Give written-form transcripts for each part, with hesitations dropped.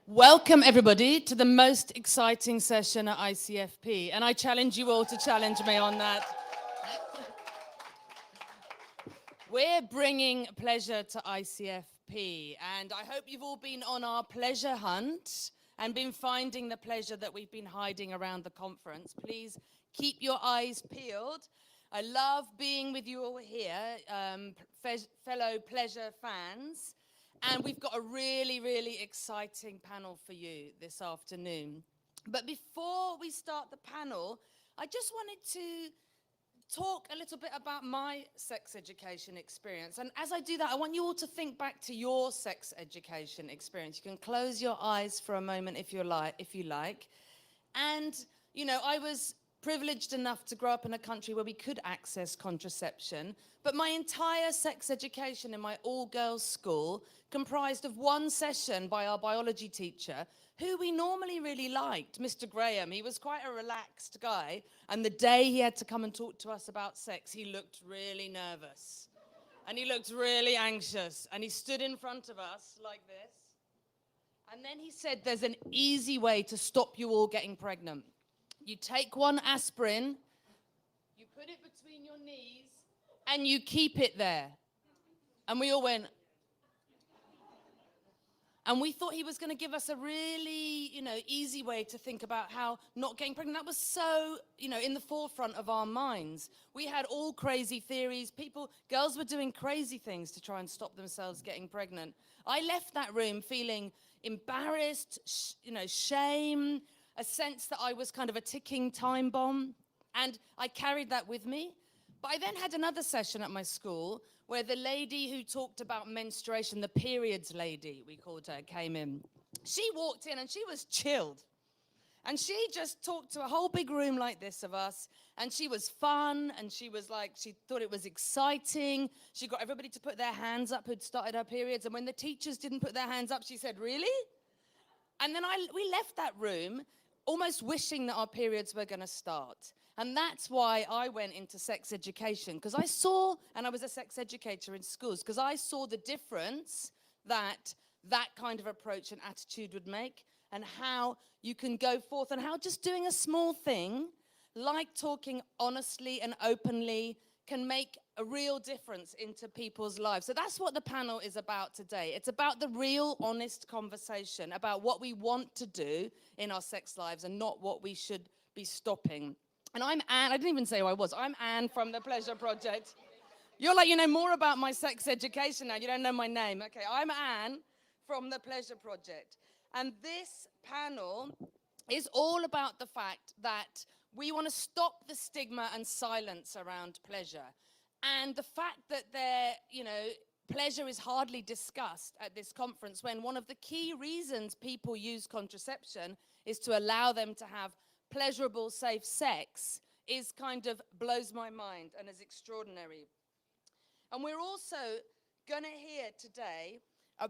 Welcome, everybody, to the most exciting session at ICFP. And I challenge you all to challenge me on that. We're bringing pleasure to ICFP. And I hope you've all been on our pleasure hunt and been finding the pleasure that we've been hiding around the conference. Please keep your eyes peeled. I love being with you all here, fellow pleasure fans. And we've got a really, really exciting panel for you this afternoon. But before we start the panel, I just wanted to talk a little bit about my sex education experience. And as I do that, I want you all to think back to your sex education experience. You can close your eyes for a moment if you like. And, you know, I was privileged enough to grow up in a country where we could access contraception, but my entire sex education in my all-girls school comprised of one session by our biology teacher, who we normally really liked, Mr. Graham. He was quite a relaxed guy, and the day he had to come and talk to us about sex, he looked really nervous, and he looked really anxious, and he stood in front of us like this, and then he said, there's an easy way to stop you all getting pregnant. You take one aspirin, you put it between your knees, and you keep it there. And we all went. And we thought he was going to give us a really, easy way to think about how not getting pregnant. That was so, in the forefront of our minds. We had all crazy theories. Girls were doing crazy things to try and stop themselves getting pregnant. I left that room feeling embarrassed, shame, a sense that I was kind of a ticking time bomb, and I carried that with me. But I then had another session at my school where the lady who talked about menstruation, the periods lady, we called her, came in. She walked in and she was chilled. And she just talked to a whole big room like this of us, and she was fun, and she thought it was exciting. She got everybody to put their hands up who'd started her periods, and when the teachers didn't put their hands up, she said, really? And then we left that room almost wishing that our periods were going to start. And that's why I went into sex education, because I was a sex educator in schools, because I saw the difference that kind of approach and attitude would make, and how you can go forth, and how just doing a small thing, like talking honestly and openly, can make a real difference into people's lives. So that's what the panel is about today. It's about the real, honest conversation about what we want to do in our sex lives and not what we should be stopping. And I'm Anne. I didn't even say who I was. I'm Anne from the Pleasure Project. You're like, you know more about my sex education now. You don't know my name. Okay, I'm Anne from the Pleasure Project. And this panel is all about the fact that we want to stop the stigma and silence around pleasure. And the fact that pleasure is hardly discussed at this conference, when one of the key reasons people use contraception is to allow them to have pleasurable, safe sex, is kind of blows my mind and is extraordinary. And we're also going to hear today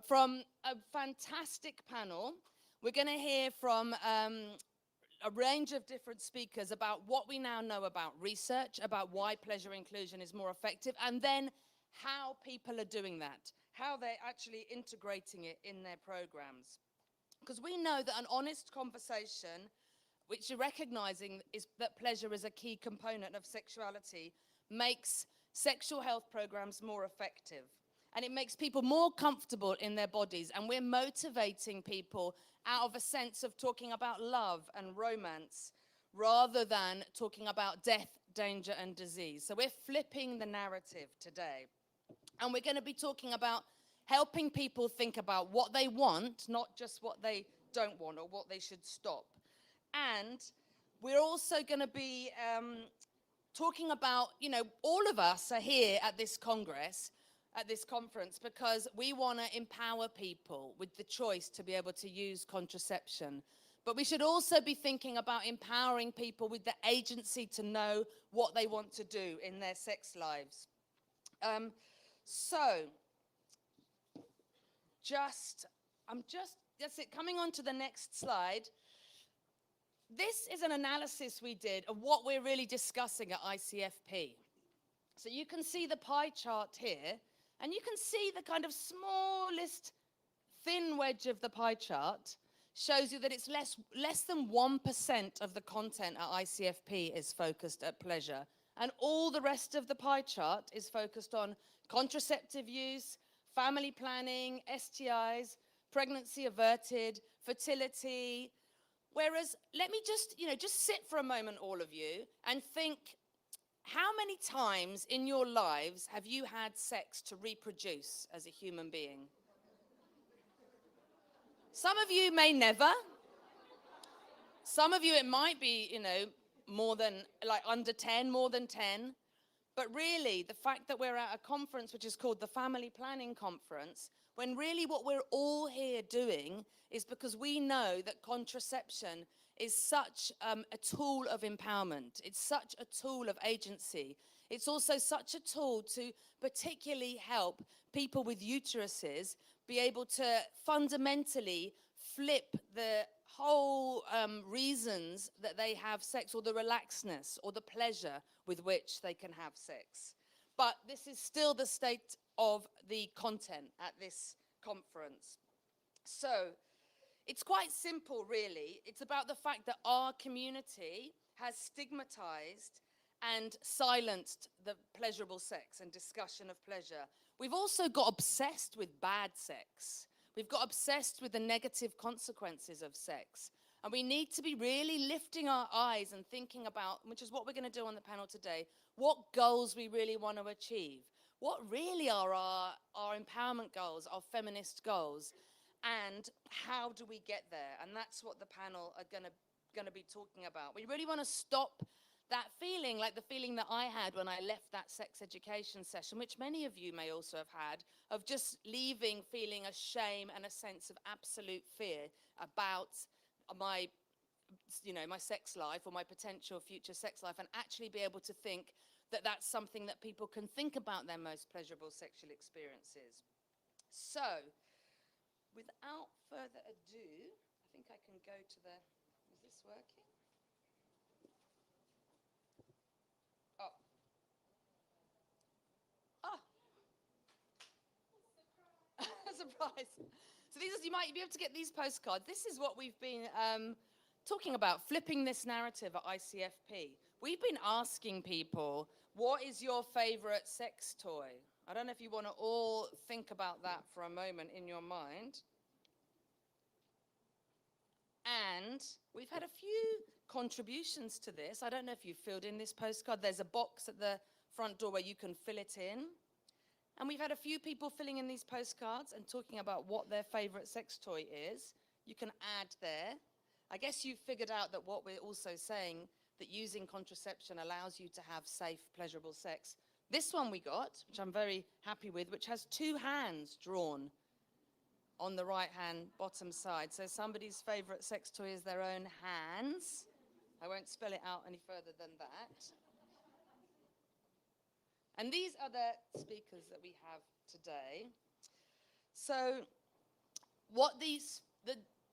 from a fantastic panel. We're going to hear from a range of different speakers about what we now know about research, about why pleasure inclusion is more effective, and then how people are doing that, how they're actually integrating it in their programs. Because we know that an honest conversation, which you're recognizing is that pleasure is a key component of sexuality, makes sexual health programs more effective. And it makes people more comfortable in their bodies. And we're motivating people out of a sense of talking about love and romance rather than talking about death, danger, and disease. So we're flipping the narrative today. And we're going to be talking about helping people think about what they want, not just what they don't want or what they should stop. And we're also going to be talking about, all of us are here at this conference, because we want to empower people with the choice to be able to use contraception. But we should also be thinking about empowering people with the agency to know what they want to do in their sex lives. That's it. Coming on to the next slide. This is an analysis we did of what we're really discussing at ICFP. So you can see the pie chart here, and you can see the kind of smallest thin wedge of the pie chart shows you that it's less than 1% of the content at ICFP is focused at pleasure. And all the rest of the pie chart is focused on contraceptive use, family planning, STIs, pregnancy averted, fertility. Whereas, let me just sit for a moment, all of you, and think, how many times in your lives have you had sex to reproduce as a human being? Some of you may never. Some of you, it might be, more than, like under 10, more than 10. But really, the fact that we're at a conference which is called the Family Planning Conference, when really what we're all here doing is because we know that contraception is such a tool of empowerment. It's such a tool of agency. It's also such a tool to particularly help people with uteruses be able to fundamentally flip the whole reasons that they have sex, or the relaxedness or the pleasure with which they can have sex. But this is still the state of the content at this conference. So it's quite simple, really. It's about the fact that our community has stigmatized and silenced the pleasurable sex and discussion of pleasure. We've also got obsessed with bad sex. We've got obsessed with the negative consequences of sex. And we need to be really lifting our eyes and thinking about, which is what we're going to do on the panel today, what goals we really want to achieve. What really are our empowerment goals, our feminist goals, and how do we get there? And that's what the panel are going to be talking about. We really want to stop that feeling, like the feeling that I had when I left that sex education session, which many of you may also have had, of just leaving feeling a shame and a sense of absolute fear about my sex life or my potential future sex life, and actually be able to think that that's something that people can think about their most pleasurable sexual experiences. So, without further ado, I think I can go to the, is this working? Surprise. So you might be able to get these postcards. This is what we've been talking about, flipping this narrative at ICFP. We've been asking people, what is your favorite sex toy? I don't know if you want to all think about that for a moment in your mind. And we've had a few contributions to this. I don't know if you filled in this postcard. There's a box at the front door where you can fill it in. And we've had a few people filling in these postcards and talking about what their favorite sex toy is. You can add there. I guess you've figured out that what we're also saying, that using contraception allows you to have safe, pleasurable sex. This one we got, which I'm very happy with, which has 2 hands drawn on the right-hand bottom side. So somebody's favorite sex toy is their own hands. I won't spell it out any further than that. And these are the speakers that we have today. So what the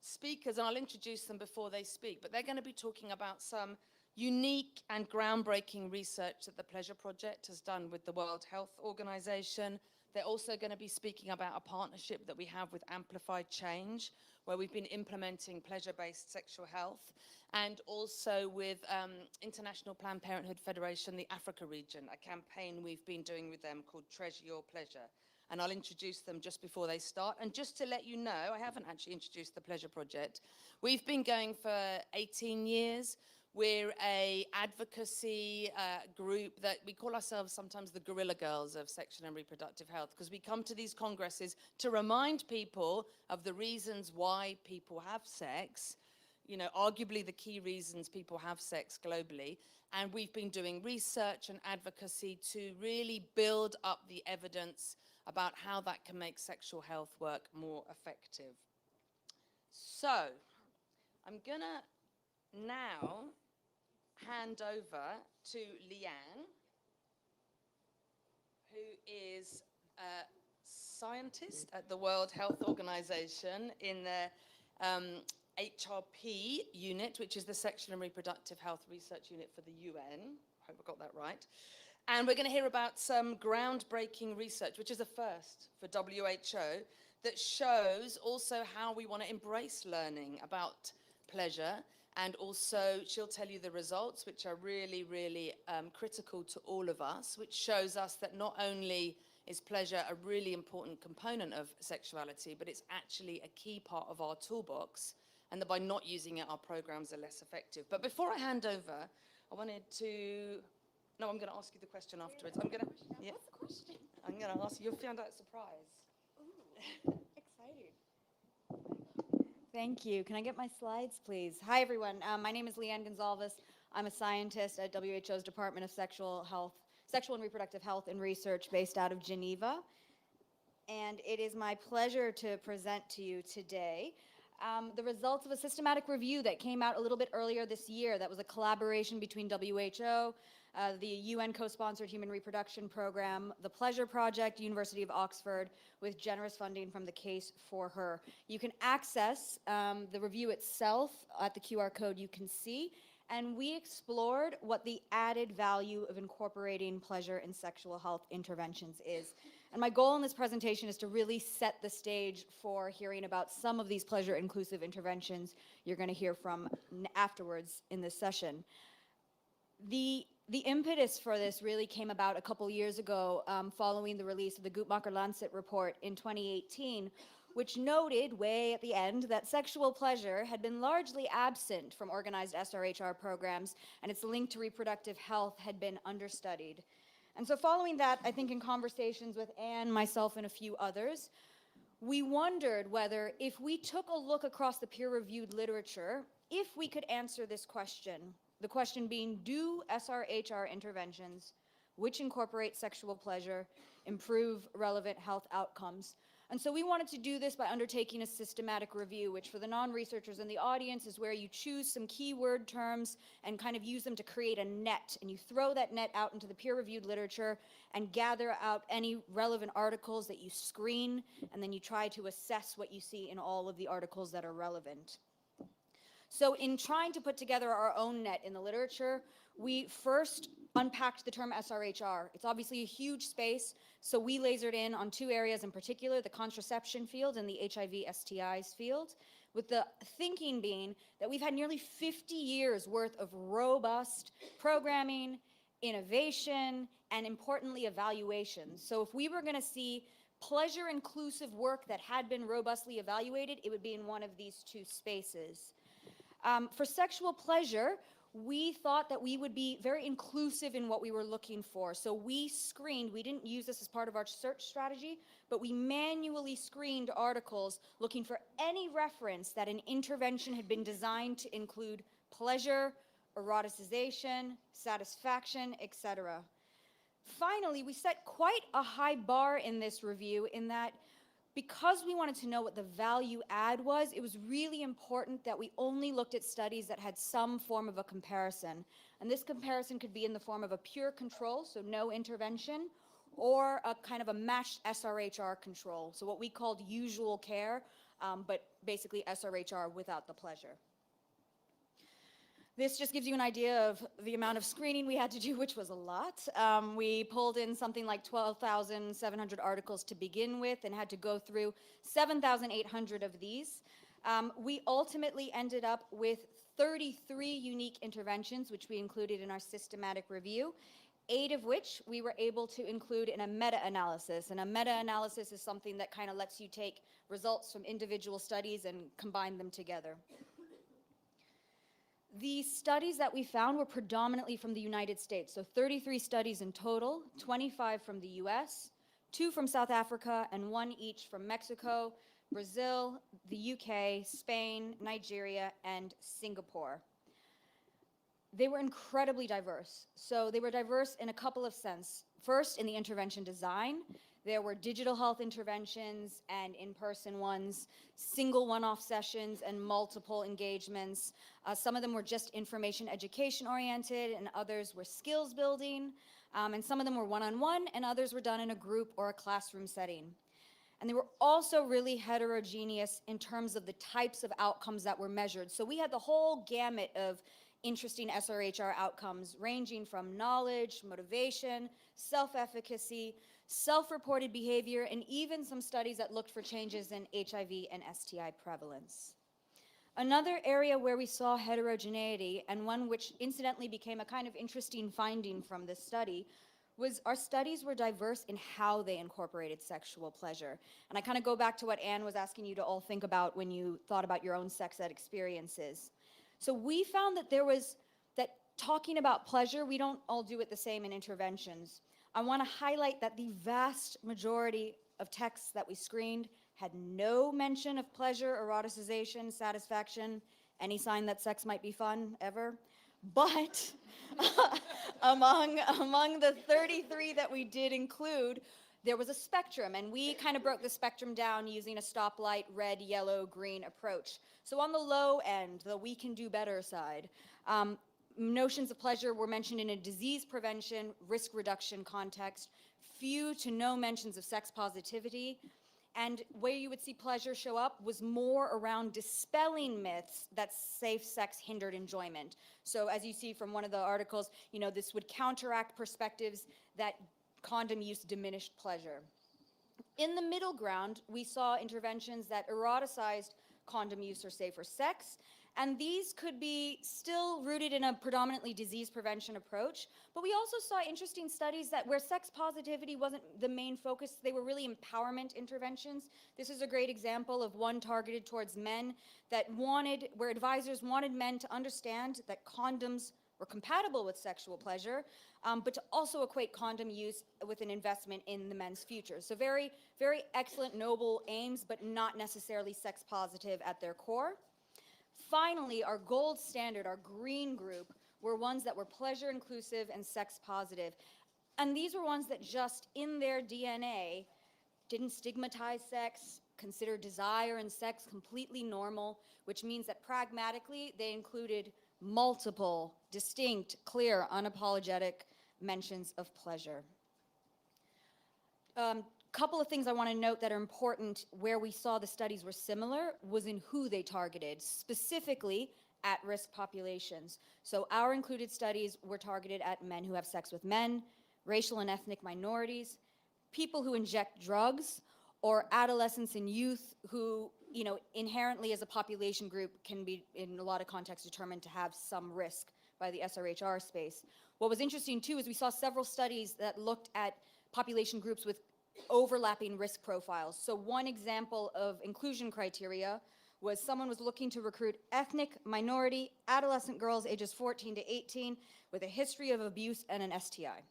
speakers, and I'll introduce them before they speak, but they're going to be talking about some unique and groundbreaking research that the Pleasure Project has done with the World Health Organization. They're also going to be speaking about a partnership that we have with Amplified Change, where we've been implementing pleasure-based sexual health, and also with International Planned Parenthood Federation, the Africa region, a campaign we've been doing with them called Treasure Your Pleasure. And I'll introduce them just before they start. And just to let you know, I haven't actually introduced the Pleasure Project. We've been going for 18 years. We're a advocacy group that we call ourselves sometimes the guerrilla girls of sexual and reproductive health, because we come to these congresses to remind people of the reasons why people have sex, arguably the key reasons people have sex globally. And we've been doing research and advocacy to really build up the evidence about how that can make sexual health work more effective. So I'm gonna now hand over to Leanne, who is a scientist at the World Health Organization in the HRP unit, which is the Sexual and Reproductive Health Research Unit for the UN. I hope I got that right. And we're going to hear about some groundbreaking research, which is a first for WHO, that shows also how we want to embrace learning about pleasure. And also, she'll tell you the results, which are really, really critical to all of us, which shows us that not only is pleasure a really important component of sexuality, but it's actually a key part of our toolbox, and that by not using it, our programs are less effective. But before I hand over, I wanted to... No, I'm going to ask you the question afterwards. I'm going to... Yeah. What's the question? I'm going to ask you. You'll find out a surprise. Ooh, excited. Thank you. Can I get my slides, please? Hi, everyone. My name is Leanne Gonzalez. I'm a scientist at WHO's Department of Sexual and Reproductive Health and Research based out of Geneva. And it is my pleasure to present to you today the results of a systematic review that came out a little bit earlier this year. That was a collaboration between WHO, the UN co-sponsored Human Reproduction Program, the Pleasure Project, University of Oxford, with generous funding from the Case for Her. You can access the review itself at the QR code you can see, and we explored what the added value of incorporating pleasure in sexual health interventions is. And my goal in this presentation is to really set the stage for hearing about some of these pleasure-inclusive interventions you're going to hear from afterwards in this session. The impetus for this really came about a couple years ago following the release of the Guttmacher-Lancet report in 2018, which noted way at the end that sexual pleasure had been largely absent from organized SRHR programs, and its link to reproductive health had been understudied. And so following that, I think in conversations with Anne, myself, and a few others, we wondered whether if we took a look across the peer-reviewed literature, if we could answer this question, the question being, do SRHR interventions, which incorporate sexual pleasure, improve relevant health outcomes? And so we wanted to do this by undertaking a systematic review, which for the non-researchers in the audience is where you choose some keyword terms and kind of use them to create a net. And you throw that net out into the peer-reviewed literature and gather out any relevant articles that you screen, and then you try to assess what you see in all of the articles that are relevant. So in trying to put together our own net in the literature, we first unpacked the term SRHR. It's obviously a huge space, so we lasered in on two areas in particular, the contraception field and the HIV/STIs field, with the thinking being that we've had nearly 50 years worth of robust programming, innovation, and importantly, evaluation. So if we were going to see pleasure-inclusive work that had been robustly evaluated, it would be in one of these two spaces. For sexual pleasure, we thought that we would be very inclusive in what we were looking for. So we screened, we didn't use this as part of our search strategy, but we manually screened articles looking for any reference that an intervention had been designed to include pleasure, eroticization, satisfaction, etc. Finally, we set quite a high bar in this review in that because we wanted to know what the value add was, it was really important that we only looked at studies that had some form of a comparison. And this comparison could be in the form of a pure control, so no intervention, or a kind of a matched SRHR control, so what we called usual care, but basically SRHR without the pleasure. This just gives you an idea of the amount of screening we had to do, which was a lot. We pulled in something like 12,700 articles to begin with and had to go through 7,800 of these. We ultimately ended up with 33 unique interventions, which we included in our systematic review, 8 of which we were able to include in a meta-analysis. And a meta-analysis is something that kind of lets you take results from individual studies and combine them together. The studies that we found were predominantly from the United States, so 33 studies in total, 25 from the US, 2 from South Africa, and 1 each from Mexico, Brazil, the UK, Spain, Nigeria, and Singapore. They were incredibly diverse. So they were diverse in a couple of senses. First, in the intervention design. There were digital health interventions and in-person ones, single one-off sessions and multiple engagements. Some of them were just information education oriented and others were skills building. And some of them were one-on-one and others were done in a group or a classroom setting. And they were also really heterogeneous in terms of the types of outcomes that were measured. So we had the whole gamut of interesting SRHR outcomes ranging from knowledge, motivation, self-efficacy, self-reported behavior, and even some studies that looked for changes in HIV and STI prevalence. Another area where we saw heterogeneity, and one which incidentally became a kind of interesting finding from this study, was our studies were diverse in how they incorporated sexual pleasure. And I kind of go back to what Anne was asking you to all think about when you thought about your own sex ed experiences. So we found that that talking about pleasure, we don't all do it the same in interventions. I want to highlight that the vast majority of texts that we screened had no mention of pleasure, eroticization, satisfaction, any sign that sex might be fun ever. But among the 33 that we did include, there was a spectrum, and we kind of broke the spectrum down using a stoplight, red, yellow, green approach. So on the low end, the we can do better side, notions of pleasure were mentioned in a disease prevention, risk reduction context, few to no mentions of sex positivity, and where you would see pleasure show up was more around dispelling myths that safe sex hindered enjoyment. So as you see from one of the articles, this would counteract perspectives that condom use diminished pleasure. In the middle ground, we saw interventions that eroticized condom use or safer sex, and these could be still rooted in a predominantly disease prevention approach, but we also saw interesting studies that where sex positivity wasn't the main focus, they were really empowerment interventions. This is a great example of one targeted towards men where advisors wanted men to understand that condoms were compatible with sexual pleasure, but to also equate condom use with an investment in the men's future. So very, very excellent, noble aims, but not necessarily sex positive at their core. Finally, our gold standard, our green group, were ones that were pleasure inclusive and sex positive. And these were ones that just in their DNA didn't stigmatize sex, consider desire and sex completely normal, which means that pragmatically they included multiple, distinct, clear, unapologetic mentions of pleasure. Couple of things I want to note that are important where we saw the studies were similar was in who they targeted, specifically at-risk populations. So our included studies were targeted at men who have sex with men, racial and ethnic minorities, people who inject drugs, or adolescents and youth who, inherently as a population group can be, in a lot of contexts, determined to have some risk by the SRHR space. What was interesting too is we saw several studies that looked at population groups with overlapping risk profiles. So one example of inclusion criteria was someone was looking to recruit ethnic minority adolescent girls ages 14 to 18 with a history of abuse and an STI.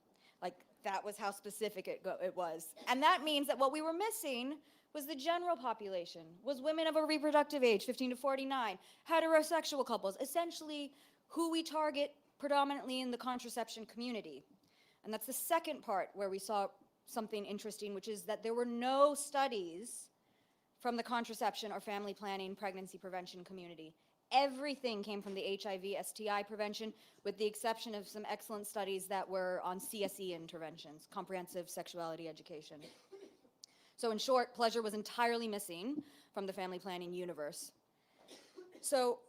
Like, that was how specific it was. And that means that what we were missing was the general population, was women of a reproductive age, 15 to 49, heterosexual couples, essentially who we target predominantly in the contraception community. And that's the second part where we saw something interesting, which is that there were no studies from the contraception or family planning pregnancy prevention community. Everything came from the HIV STI prevention, with the exception of some excellent studies that were on CSE interventions, comprehensive sexuality education. So in short, pleasure was entirely missing from the family planning universe. So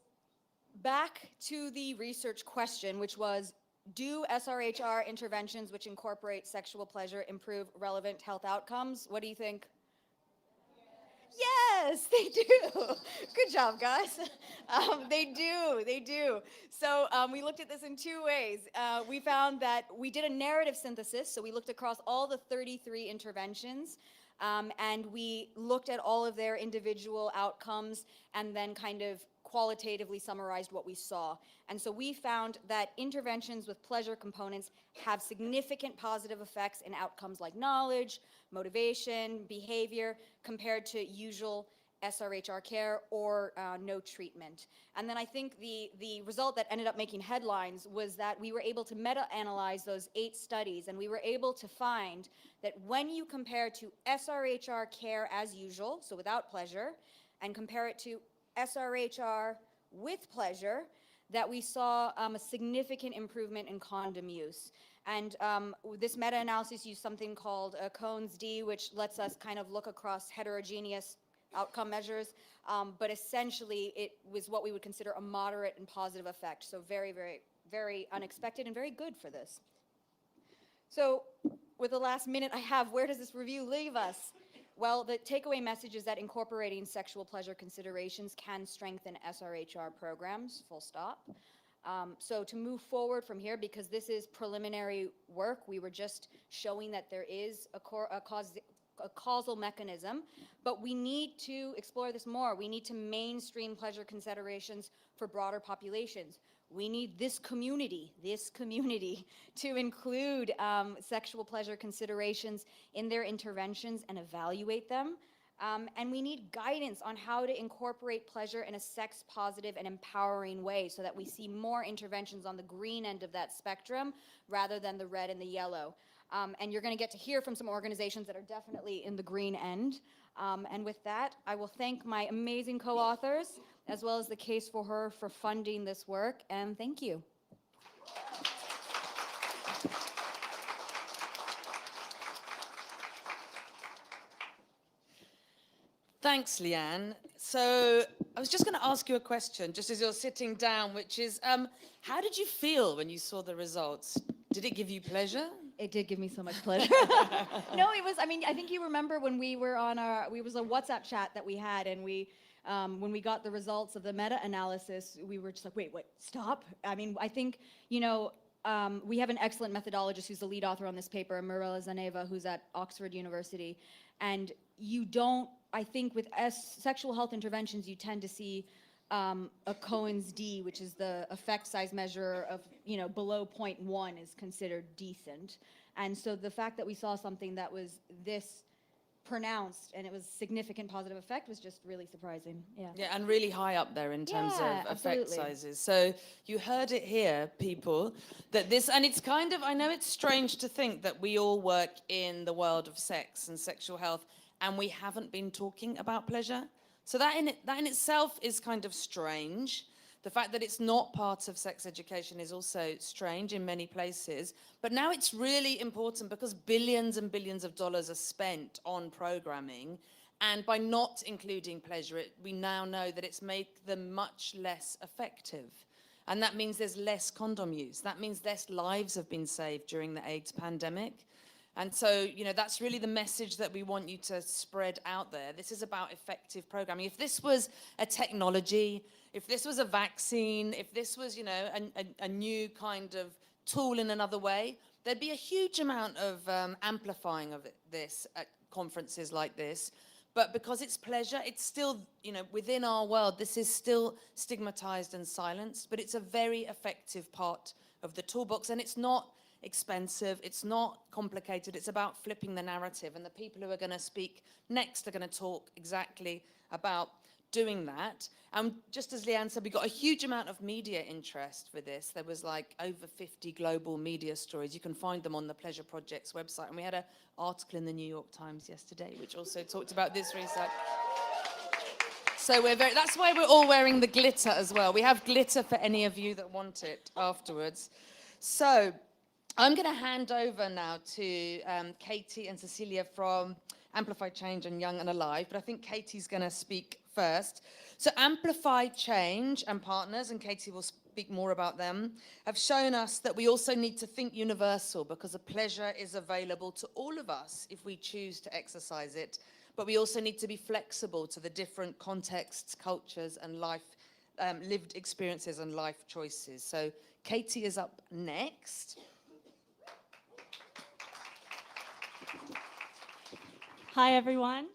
back to the research question, which was, do SRHR interventions which incorporate sexual pleasure improve relevant health outcomes? What do you think? Yes, they do. Good job, guys. They do. So we looked at this in two ways. We found that we did a narrative synthesis, so we looked across all the 33 interventions, and we looked at all of their individual outcomes and then kind of qualitatively summarized what we saw. And so we found that interventions with pleasure components have significant positive effects in outcomes like knowledge, motivation, behavior, compared to usual SRHR care or no treatment. And then I think the result that ended up making headlines was that we were able to meta-analyze those 8 studies, and we were able to find that when you compare to SRHR care as usual, so without pleasure, and compare it to SRHR with pleasure, that we saw a significant improvement in condom use. And this meta-analysis used something called Cohen's D, which lets us kind of look across heterogeneous outcome measures, but essentially it was what we would consider a moderate and positive effect. So very, very, very unexpected and very good for this. So with the last minute I have, where does this review leave us? Well, the takeaway message is that incorporating sexual pleasure considerations can strengthen SRHR programs, full stop. So to move forward from here, because this is preliminary work, we were just showing that there is a causal mechanism, but we need to explore this more. We need to mainstream pleasure considerations for broader populations. We need this community to include sexual pleasure considerations in their interventions and evaluate them. And we need guidance on how to incorporate pleasure in a sex-positive and empowering way so that we see more interventions on the green end of that spectrum rather than the red and the yellow. And you're going to get to hear from some organizations that are definitely in the green end. And with that, I will thank my amazing co-authors, as well as the Case for Her for funding this work, and thank you. Thanks, Leanne. So I was just going to ask you a question, just as you're sitting down, which is, how did you feel when you saw the results? Did it give you pleasure? It did give me so much pleasure. No, it was, I mean, I think you remember when we were on it was a WhatsApp chat that we had, and when we got the results of the meta-analysis, we were just like, wait, stop? I mean, I think, we have an excellent methodologist who's the lead author on this paper, Mirella Zaneva, who's at Oxford University, and I think with sexual health interventions, you tend to see a Cohen's D, which is the effect size measure of, below 0.1 is considered decent. And so the fact that we saw something that was this pronounced and it was significant positive effect was just really surprising. Yeah, and really high up there in terms of effect sizes. So you heard it here, people, that this, and it's kind of, I know it's strange to think that we all work in the world of sex and sexual health and we haven't been talking about pleasure. So that in itself is kind of strange. The fact that it's not part of sex education is also strange in many places. But now it's really important because billions and billions of dollars are spent on programming. And by not including pleasure, we now know that it's made them much less effective. And that means there's less condom use. That means less lives have been saved during the AIDS pandemic. And so, that's really the message that we want you to spread out there. This is about effective programming. If this was a technology, if this was a vaccine, if this was, a new kind of tool in another way, there'd be a huge amount of amplifying of this at conferences like this. But because it's pleasure, it's still, within our world, this is still stigmatized and silenced, but it's a very effective part of the toolbox, and it's not expensive, it's not complicated, it's about flipping the narrative, and the people who are going to speak next are going to talk exactly about doing that. And just as Leanne said, we got a huge amount of media interest for this. There was like over 50 global media stories. You can find them on the Pleasure Project's website, and we had an article in the New York Times yesterday which also talked about this research. So that's why we're all wearing the glitter as well. We have glitter for any of you that want it afterwards. So I'm going to hand over now to Katie and Cecilia from Amplify Change and Young and Alive, but I think Katie's going to speak first. So Amplify Change and partners, and Katie will speak more about them, have shown us that we also need to think universal because the pleasure is available to all of us if we choose to exercise it, but we also need to be flexible to the different contexts, cultures, and lived experiences and life choices. So Katie is up next. Hi, everyone.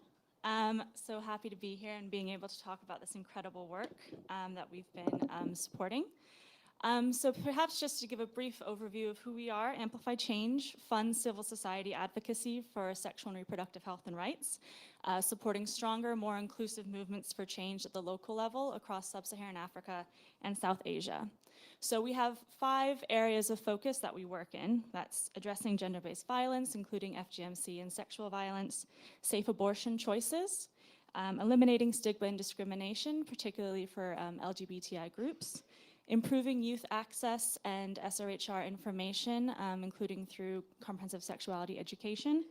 So happy to be here and being able to talk about this incredible work that we've been supporting. So perhaps just to give a brief overview of who we are, Amplify Change funds civil society advocacy for sexual and reproductive health and rights, supporting stronger, more inclusive movements for change at the local level across sub-Saharan Africa and South Asia. So we have 5 areas of focus that we work in. That's addressing gender-based violence, including FGMC and sexual violence, safe abortion choices, eliminating stigma and discrimination, particularly for LGBTI groups, improving youth access and SRHR information, including through comprehensive sexuality education,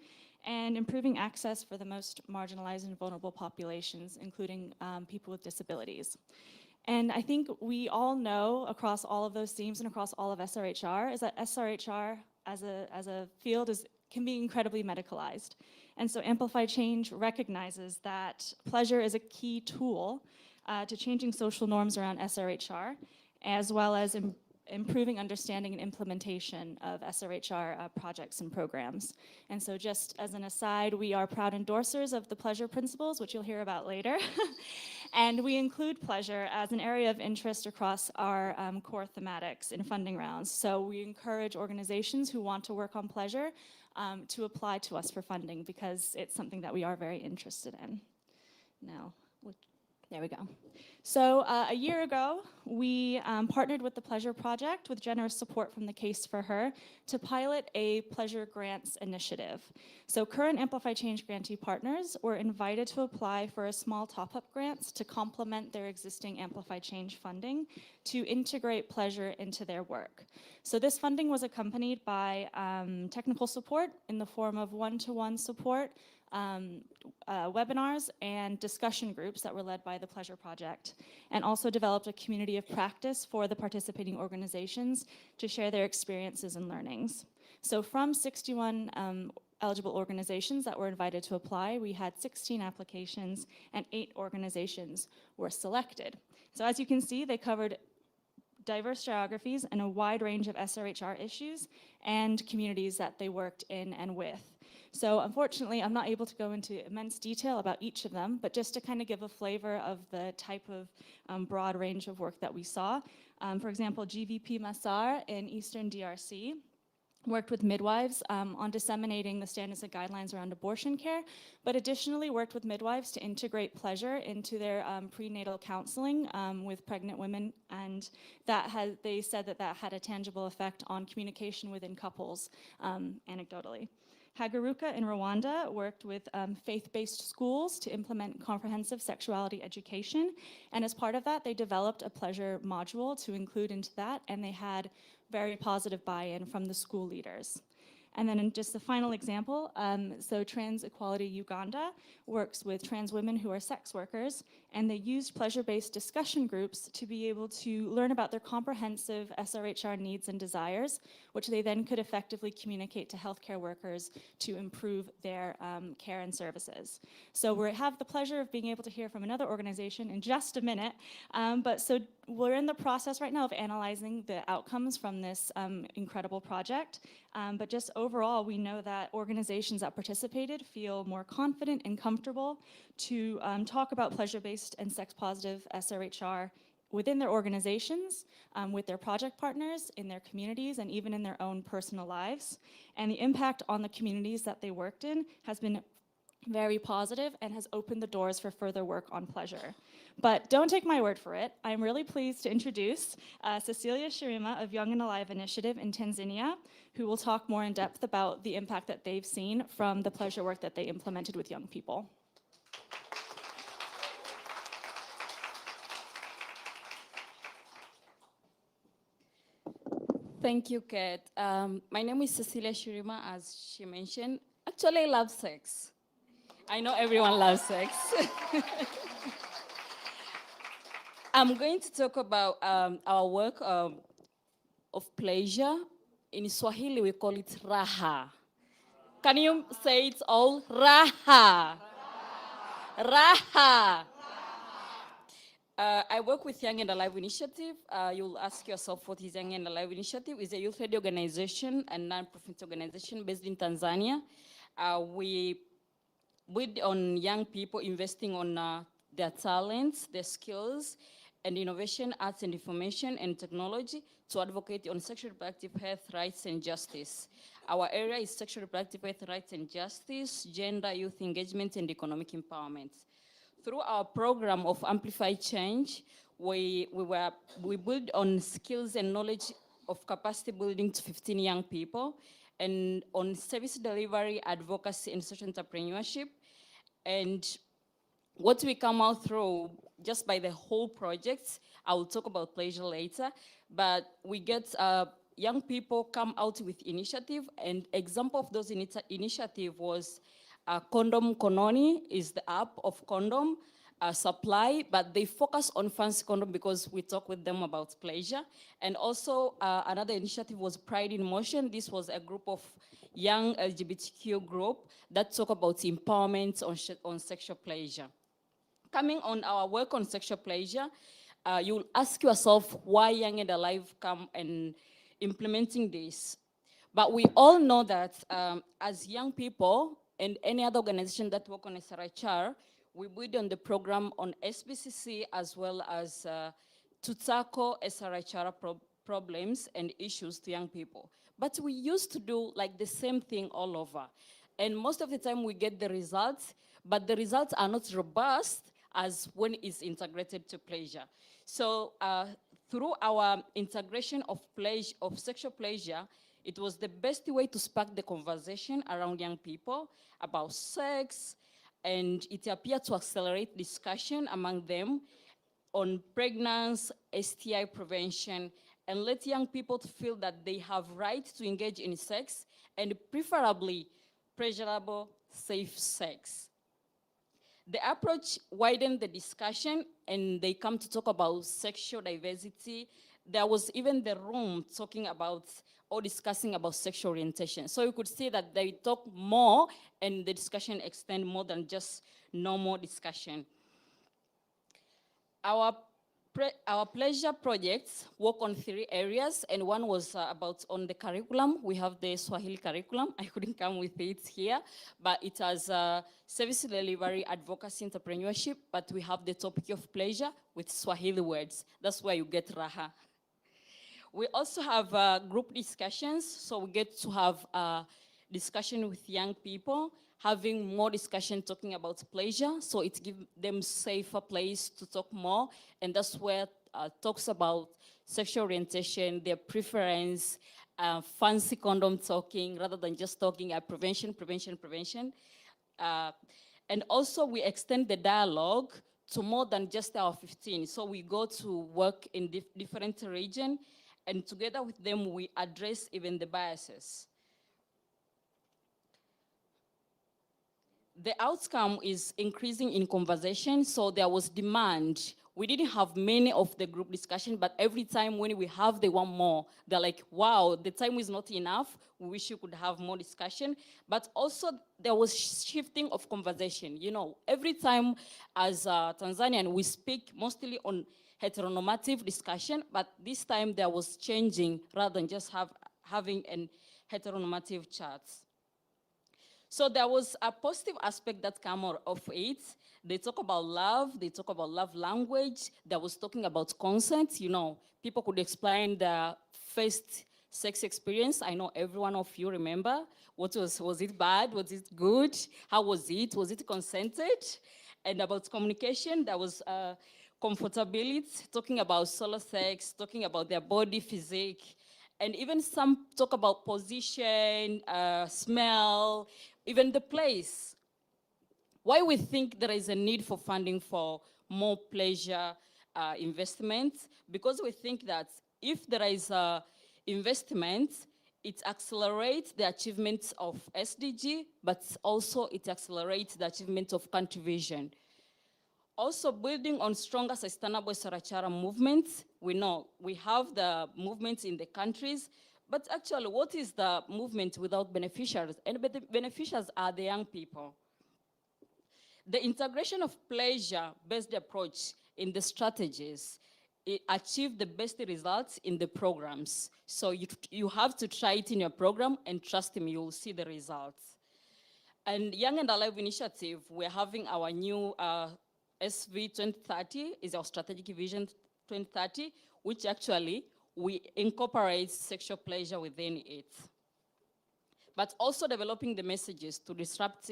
and improving access for the most marginalized and vulnerable populations, including people with disabilities. And I think we all know across all of those themes and across all of SRHR is that SRHR as a field is can be incredibly medicalized. And so Amplify Change recognizes that pleasure is a key tool to changing social norms around SRHR, as well as improving understanding and implementation of SRHR projects and programs. And so just as an aside, we are proud endorsers of the pleasure principles, which you'll hear about later. And we include pleasure as an area of interest across our core thematics in funding rounds. So we encourage organizations who want to work on pleasure to apply to us for funding, because it's something that we are very interested in. Now, there we go. So a year ago, we partnered with the Pleasure Project with generous support from the Case for Her to pilot a pleasure grants initiative. So current Amplify Change grantee partners were invited to apply for a small top-up grants to complement their existing Amplify Change funding to integrate pleasure into their work. So this funding was accompanied by technical support in the form of one-to-one support, webinars and discussion groups that were led by the Pleasure Project, and also developed a community of practice for the participating organizations to share their experiences and learnings. So from 61 eligible organizations that were invited to apply, we had 16 applications and 8 organizations were selected. So as you can see, they covered diverse geographies and a wide range of SRHR issues and communities that they worked in and with. So unfortunately, I'm not able to go into immense detail about each of them, but just to kind of give a flavor of the type of broad range of work that we saw. For example, GVP Masar in Eastern DRC worked with midwives on disseminating the standards and guidelines around abortion care, but additionally worked with midwives to integrate pleasure into their prenatal counseling with pregnant women, and they said that had a tangible effect on communication within couples, anecdotally. Hagaruka in Rwanda worked with faith-based schools to implement comprehensive sexuality education, and as part of that, they developed a pleasure module to include into that, and they had very positive buy-in from the school leaders. And then in just the final example, so Trans Equality Uganda works with trans women who are sex workers, and they used pleasure-based discussion groups to be able to learn about their comprehensive SRHR needs and desires, which they then could effectively communicate to healthcare workers to improve their care and services. So we have the pleasure of being able to hear from another organization in just a minute, but so we're in the process right now of analyzing the outcomes from this incredible project. But just overall, we know that organizations that participated feel more confident and comfortable to talk about pleasure-based and sex-positive SRHR within their organizations, with their project partners, in their communities, and even in their own personal lives. And the impact on the communities that they worked in has been very positive and has opened the doors for further work on pleasure. But don't take my word for it. I'm really pleased to introduce Cecilia Shirima of Young and Alive Initiative in Tanzania, who will talk more in depth about the impact that they've seen from the pleasure work that they implemented with young people. Thank you, Kate. My name is Cecilia Shirima, as she mentioned. Actually, I love sex. I know everyone loves sex. I'm going to talk about our work of pleasure. In Swahili, we call it raha. Can you say it all? Raha. Raha. I work with Young and Alive Initiative. You'll ask yourself, what is Young and Alive Initiative? It's a youth-led organization and non-profit organization based in Tanzania. We build on young people investing on their talents, their skills, and innovation, arts and information, and technology to advocate on sexual reproductive health, rights, and justice. Our area is sexual reproductive health, rights, and justice, gender, youth engagement, and economic empowerment. Through our program of Amplify Change, we build on skills and knowledge of capacity building to 15 young people, and on service delivery, advocacy, and social entrepreneurship. And what we come out through just by the whole project, I will talk about pleasure later, but we get young people come out with initiative, and example of those initiative was Condom Kononi is the app of condom supply, but they focus on fancy condom because we talk with them about pleasure. And also another initiative was Pride in Motion. This was a group of young LGBTQ group that talk about empowerment on sexual pleasure. Coming on our work on sexual pleasure, you'll ask yourself why Young and Alive come and implementing this. But we all know that as young people and any other organization that work on SRHR, we build on the program on SBCC as well as to tackle SRHR problems and issues to young people. But we used to do like the same thing all over. And most of the time we get the results, but the results are not robust as when it's integrated to pleasure. So through our integration of sexual pleasure, it was the best way to spark the conversation around young people about sex, and it appeared to accelerate discussion among them on pregnancy, STI prevention, and let young people feel that they have right to engage in sex, and preferably pleasurable, safe sex. The approach widened the discussion, and they come to talk about sexual diversity. There was even the room talking about or discussing about sexual orientation. So you could see that they talk more and the discussion extend more than just normal discussion. Our pleasure projects work on 3 areas, and one was about on the curriculum. We have the Swahili curriculum. I couldn't come with it here, but it has service delivery, advocacy, entrepreneurship, but we have the topic of pleasure with Swahili words. That's where you get raha. We also have group discussions, so we get to have discussion with young people, having more discussion talking about pleasure, so it gives them safer place to talk more, and that's where talks about sexual orientation, their preference, fancy condom talking, rather than just talking prevention. And also we extend the dialogue to more than just our 15. So we go to work in different regions, and together with them, we address even the biases. The outcome is increasing in conversation, so there was demand. We didn't have many of the group discussion, but every time when we have the one more, they're like, wow, the time is not enough. We wish you could have more discussion. But also there was shifting of conversation. You know, every time as Tanzanian, we speak mostly on heteronormative discussion, but this time there was changing rather than just having a heteronormative chat. So there was a positive aspect that came out of it. They talk about love, they talk about love language. There was talking about consent. You know, people could explain the first sex experience. I know every one of you remember. Was it bad? Was it good? How was it? Was it consented? And about communication, there was comfortability, talking about solo sex, talking about their body physique, and even some talk about position, smell, even the place. Why we think there is a need for funding for more pleasure investment? Because we think that if there is investment, it accelerates the achievements of SDG, but also it accelerates the achievement of country vision. Also, building on stronger sustainable Sarachara movements, we know we have the movements in the countries, but actually what is the movement without beneficiaries? And the beneficiaries are the young people. The integration of pleasure-based approach in the strategies, it achieved the best results in the programs. So you have to try it in your program, and trust me, you will see the results. And Young and Alive initiative, we're having our new SV 2030 is our strategic vision 2030, which actually we incorporate sexual pleasure within it. But also developing the messages to disrupt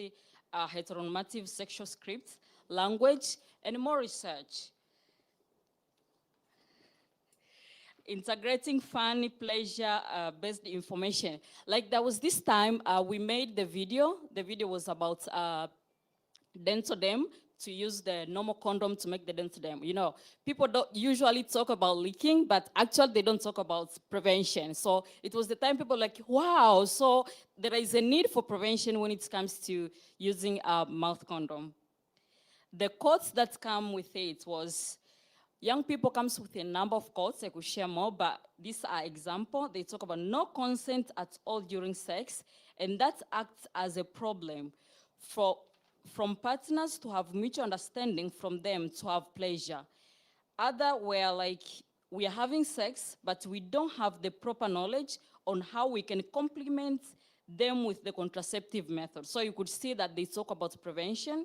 heteronormative sexual scripts, language, and more research. Integrating fun, pleasure-based information. Like there was this time we made the video. The video was about dentodem, to use the normal condom to make the dentodem. You know, people don't usually talk about leaking, but actually they don't talk about prevention. So it was the time people like, wow, so there is a need for prevention when it comes to using a mouth condom. The quotes that come with it was, Young people comes with a number of quotes. I could share more, but these are example. They talk about no consent at all during sex, and that acts as a problem from partners to have mutual understanding, from them to have pleasure. Other where like we are having sex, but we don't have the proper knowledge on how we can complement them with the contraceptive method. So you could see that they talk about prevention.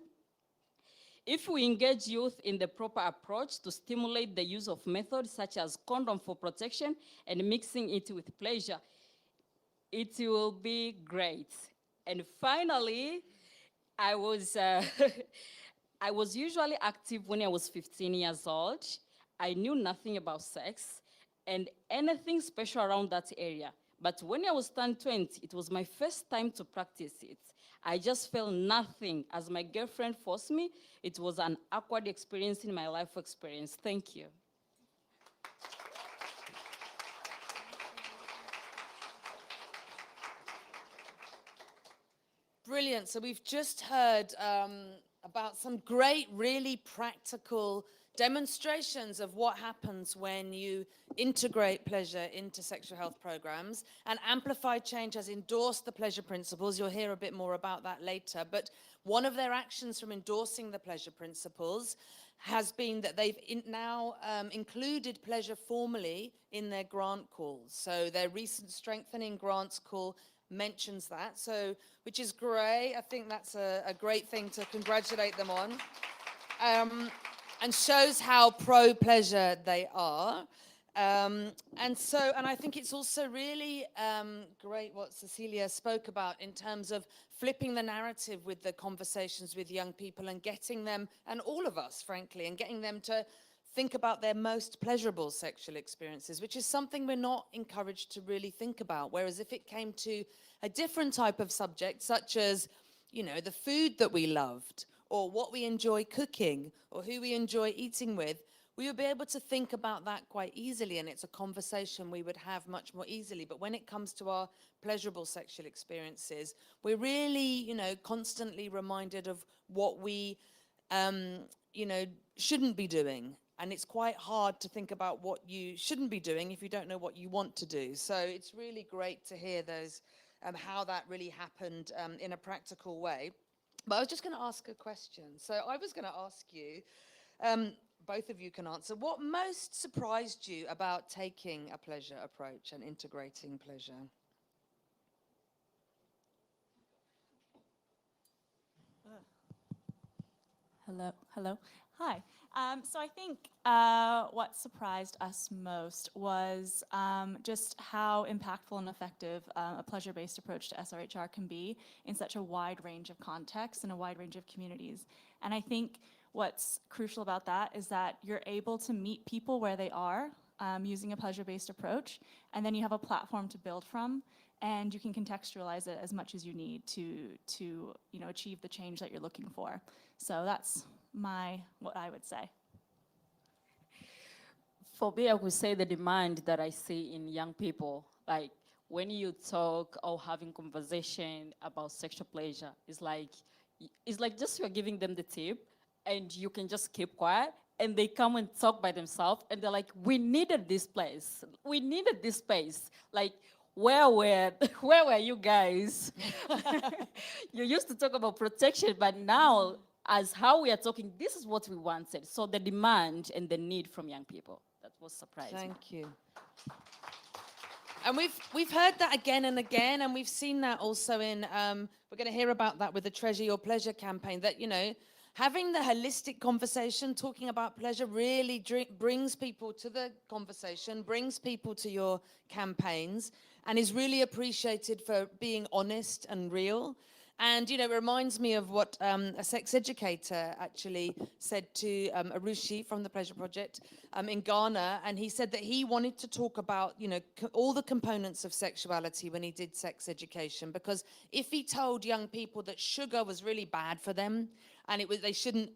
If we engage youth in the proper approach to stimulate the use of methods such as condom for protection and mixing it with pleasure, it will be great. And finally, I was, I was usually active when I was 15 years old. I knew nothing about sex and anything special around that area. But when I was turned 20, it was my first time to practice it. I just felt nothing as my girlfriend forced me. It was an awkward experience in my life experience. Thank you. Brilliant. So we've just heard about some great, really practical demonstrations of what happens when you integrate pleasure into sexual health programs. And Amplified Change has endorsed the pleasure principles. You'll hear a bit more about that later. But one of their actions from endorsing the pleasure principles has been that they've now included pleasure formally in their grant calls. So their recent strengthening grants call mentions that, so which is great. I think that's a great thing to congratulate them on, and shows how pro-pleasure they are. And I think it's also really great what Cecilia spoke about in terms of flipping the narrative with the conversations with young people and getting them, and all of us, frankly, and getting them to think about their most pleasurable sexual experiences, which is something we're not encouraged to really think about. Whereas if it came to a different type of subject, such as, you know, the food that we loved, or what we enjoy cooking, or who we enjoy eating with, we would be able to think about that quite easily, and it's a conversation we would have much more easily. But when it comes to our pleasurable sexual experiences, we're really, you know, constantly reminded of what we, you know, shouldn't be doing. And it's quite hard to think about what you shouldn't be doing if you don't know what you want to do. So it's really great to hear those, how that really happened in a practical way. But I was just going to ask a question. So I was going to ask you, both of you can answer, what most surprised you about taking a pleasure approach and integrating pleasure? Hello. Hi. So I think what surprised us most was just how impactful and effective a pleasure-based approach to SRHR can be in such a wide range of contexts and a wide range of communities. And I think what's crucial about that is that you're able to meet people where they are using a pleasure-based approach, and then you have a platform to build from, and you can contextualize it as much as you need to you know, achieve the change that you're looking for. So that's what I would say. For me, I would say the demand that I see in young people, like when you talk or having conversation about sexual pleasure, it's like just you're giving them the tip and you can just keep quiet and they come and talk by themselves and they're like, we needed this place. We needed this space. Like, where were you guys? You used to talk about protection, but now as how we are talking, this is what we wanted. So the demand and the need from young people, that was surprising. Thank you. And we've heard that again and again, and we've seen that also in, we're going to hear about that with the Treasure Your Pleasure campaign, that, you know, having the holistic conversation, talking about pleasure really brings people to the conversation, brings people to your campaigns, and is really appreciated for being honest and real. And, you know, it reminds me of what a sex educator actually said to Arushi from the Pleasure Project in Ghana. And he said that he wanted to talk about, you know, all the components of sexuality when he did sex education. Because if he told young people that sugar was really bad for them, and they shouldn't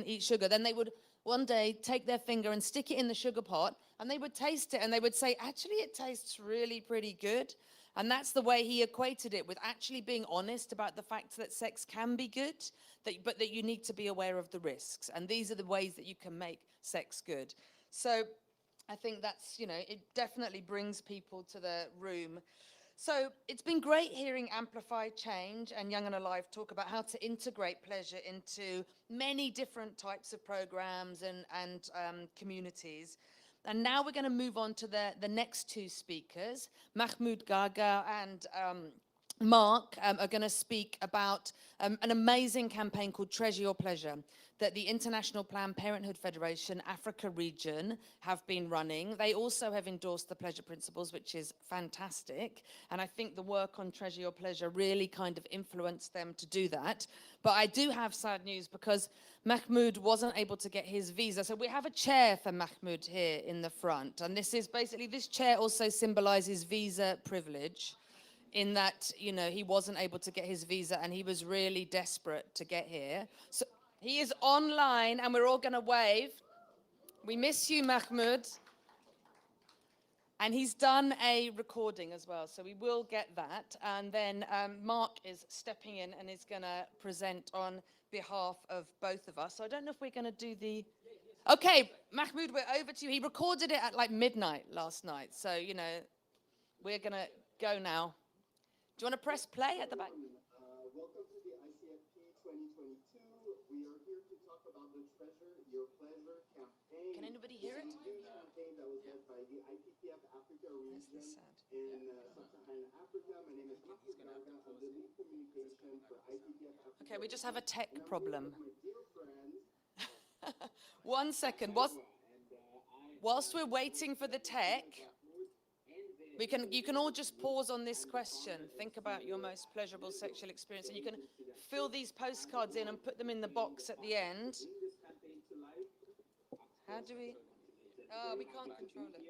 eat sugar, then they would one day take their finger and stick it in the sugar pot, and they would taste it, and they would say, actually, it tastes really pretty good. And that's the way he equated it, with actually being honest about the fact that sex can be good, but that you need to be aware of the risks. And these are the ways that you can make sex good. So I think that's, you know, it definitely brings people to the room. So it's been great hearing Amplify Change and Young and Alive talk about how to integrate pleasure into many different types of programs and communities. And now we're going to move on to the next two speakers, Mahmoud Gaga and Mark are going to speak about an amazing campaign called Treasure Your Pleasure that the International Planned Parenthood Federation Africa region have been running. They also have endorsed the pleasure principles, which is fantastic. And I think the work on Treasure Your Pleasure really kind of influenced them to do that. But I do have sad news because Mahmoud wasn't able to get his visa. So we have a chair for Mahmoud here in the front. And this is basically, this chair also symbolizes visa privilege, in that, you know, he wasn't able to get his visa and he was really desperate to get here. So he is online and we're all going to wave. We miss you, Mahmoud. And he's done a recording as well, so we will get that. And then Mark is stepping in and is going to present on behalf of both of us. So I don't know if we're going to do the... Okay, Mahmoud, we're over to you. He recorded it at like midnight last night. So, you know, we're going to go now. Do you want to press play at the back? Welcome to the ICFP 2022. We are here to talk about the Treasure Your Pleasure campaign. Can anybody hear it? It's a huge campaign that was led by the ICFP Africa region in sub-Saharan Africa. My name is Mahmoud Gaga. I'm the lead communication for ICFP Africa. Okay, we just have a tech problem. My dear friends. 1 second. Whilst we're waiting for the tech, you can all just pause on this question. Think about your most pleasurable sexual experience, and you can fill these postcards in and put them in the box at the end. How do we? Oh, we can't control it.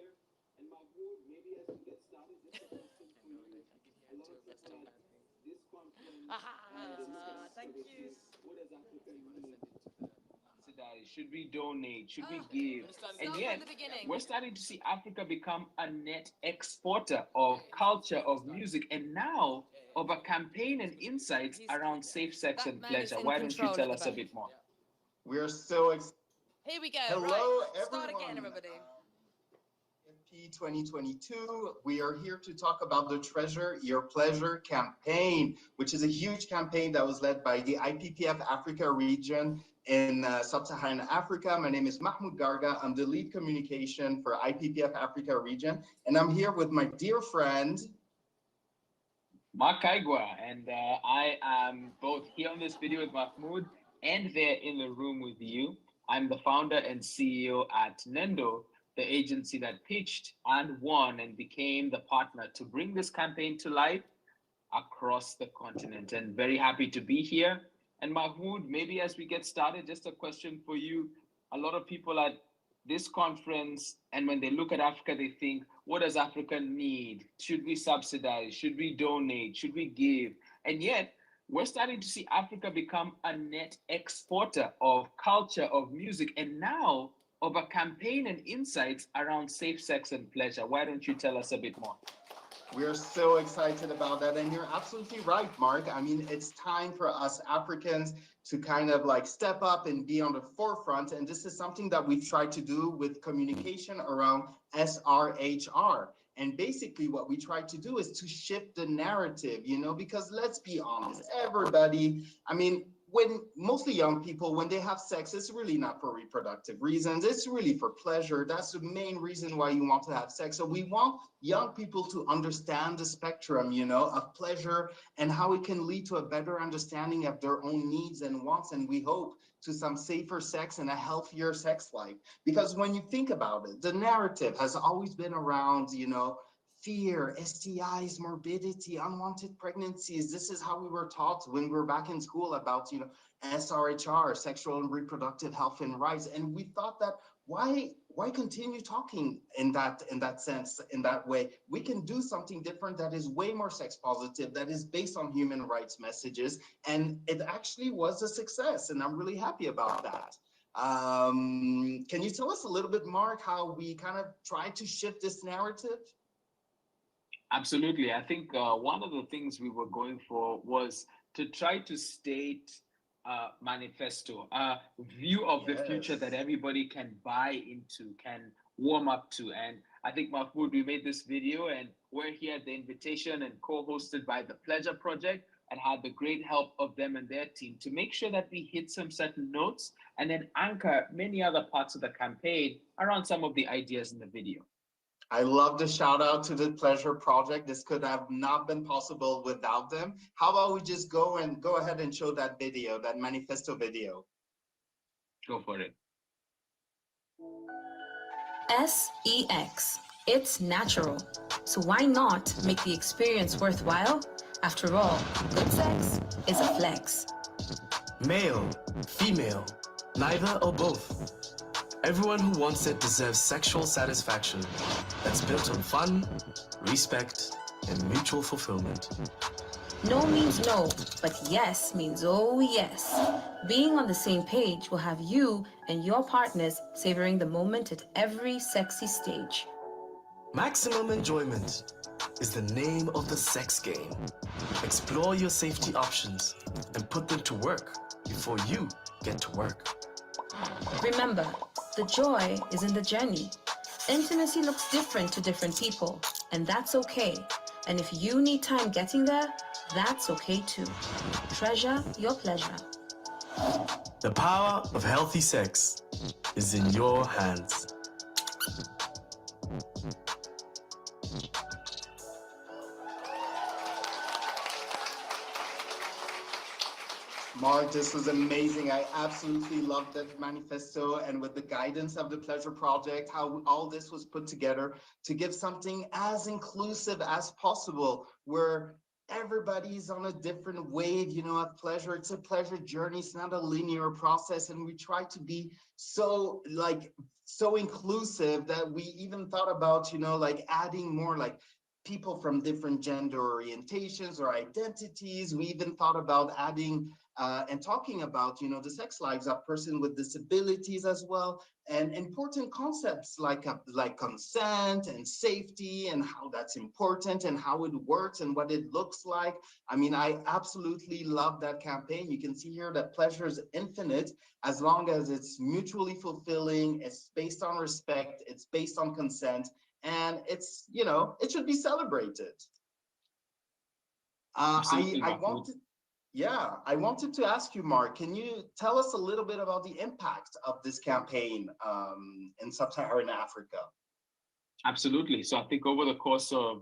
Thank you. Should we donate? Should we give? And Start yet, from the beginning. we're starting to see Africa become a net exporter of culture, of music, and now of a campaign and insights around safe sex That and man is pleasure. in Why don't you control at tell the us a back. bit more? We are so excited. Here we go. Hello, right. everyone. Start again, everybody. ICFP 2022. We are here to talk about the Treasure Your Pleasure campaign, which is a huge campaign that was led by the IPPF Africa region in sub-Saharan Africa. My name is Mahmoud Garga. I'm the lead communication for IPPF Africa region, and I'm here with my dear friend, Mark Kaigwa, and I am both here on this video with Mahmoud and there in the room with you. I'm the founder and CEO at Nendo, the agency that pitched and won and became the partner to bring this campaign to life across the continent, and very happy to be here. And Mahmoud, maybe as we get started, just a question for you. A lot of people at this conference, and when they look at Africa, they think, what does Africa need? Should we subsidize? Should we donate? Should we give? And yet, we're starting to see Africa become a net exporter of culture, of music, and now of a campaign and insights around safe sex and pleasure. Why don't you tell us a bit more? we're so excited about that. And you're absolutely right, Mark. I mean, it's time for us Africans to kind of like step up and be on the forefront. And this is something that we've tried to do with communication around SRHR. And basically what we try to do is to shift the narrative, you know, because let's be honest, everybody, I mean, when mostly young people, when they have sex, it's really not for reproductive reasons. It's really for pleasure. That's the main reason why you want to have sex. So we want young people to understand the spectrum, you know, of pleasure and how it can lead to a better understanding of their own needs and wants. And we hope to some safer sex and a healthier sex life. Because when you think about it, the narrative has always been around, you know, fear, STIs, morbidity, unwanted pregnancies. This is how we were taught when we were back in school about, you know, SRHR, sexual and reproductive health and rights. And we thought that why continue talking in that sense, in that way? We can do something different that is way more sex positive, that is based on human rights messages. And it actually was a success. And I'm really happy about that. Can you tell us a little bit, Mark, how we kind of tried to shift this narrative? Absolutely. I think one of the things we were going for was to try to state manifesto, a view of the future that Yes. everybody can buy into, can warm up to. And I think, Mahmoud, we made this video and we're here at the invitation and co-hosted by the Pleasure Project, and had the great help of them and their team to make sure that we hit some certain notes and then anchor many other parts of the campaign around some of the ideas in the video. I love the shout out to the Pleasure Project. This could have not been possible without them. How about we just go ahead and show that video, that manifesto video? Go for it. SEX. It's natural. So why not make the experience worthwhile? After all, good sex is a flex. Male, female, neither or both. Everyone who wants it deserves sexual satisfaction that's built on fun, respect, and mutual fulfillment. No means no, but yes means oh yes. Being on the same page will have you and your partners savoring the moment at every sexy stage. Maximum enjoyment is the name of the sex game. Explore your safety options and put them to work before you get to work. Remember, the joy is in the journey. Intimacy looks different to different people, and that's okay. And if you need time getting there, that's okay too. Treasure your pleasure. The power of healthy sex is in your hands. Mark, this was amazing. I absolutely loved that manifesto, and with the guidance of the Pleasure Project, how all this was put together to give something as inclusive as possible, where everybody's on a different wave, of pleasure. It's a pleasure journey. It's not a linear process. And we try to be so inclusive that we even thought about, adding more people from different gender orientations or identities. We even thought about adding and talking about, the sex lives of person with disabilities as well, and important concepts like consent and safety and how that's important and how it works and what it looks like. I mean, I absolutely love that campaign. You can see here that pleasure is infinite as long as it's mutually fulfilling, it's based on respect, it's based on consent, and it's, it should be celebrated. Absolutely, I Mahmoud. wanted to ask you, Mark, can you tell us a little bit about the impact of this campaign in sub-Saharan Africa? Absolutely. So I think over the course of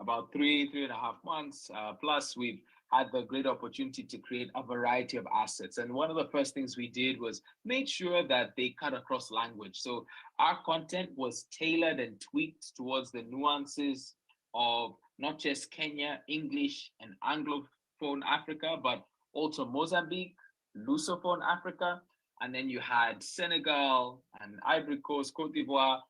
about 3.5 months plus, we've had the great opportunity to create a variety of assets. And one of the first things we did was make sure that they cut across language. So our content was tailored and tweaked towards the nuances of not just Kenya, English, and Anglophone Africa, but also Mozambique, Lusophone Africa. And then you had Senegal and Ivory Coast, Cote d'Ivoire,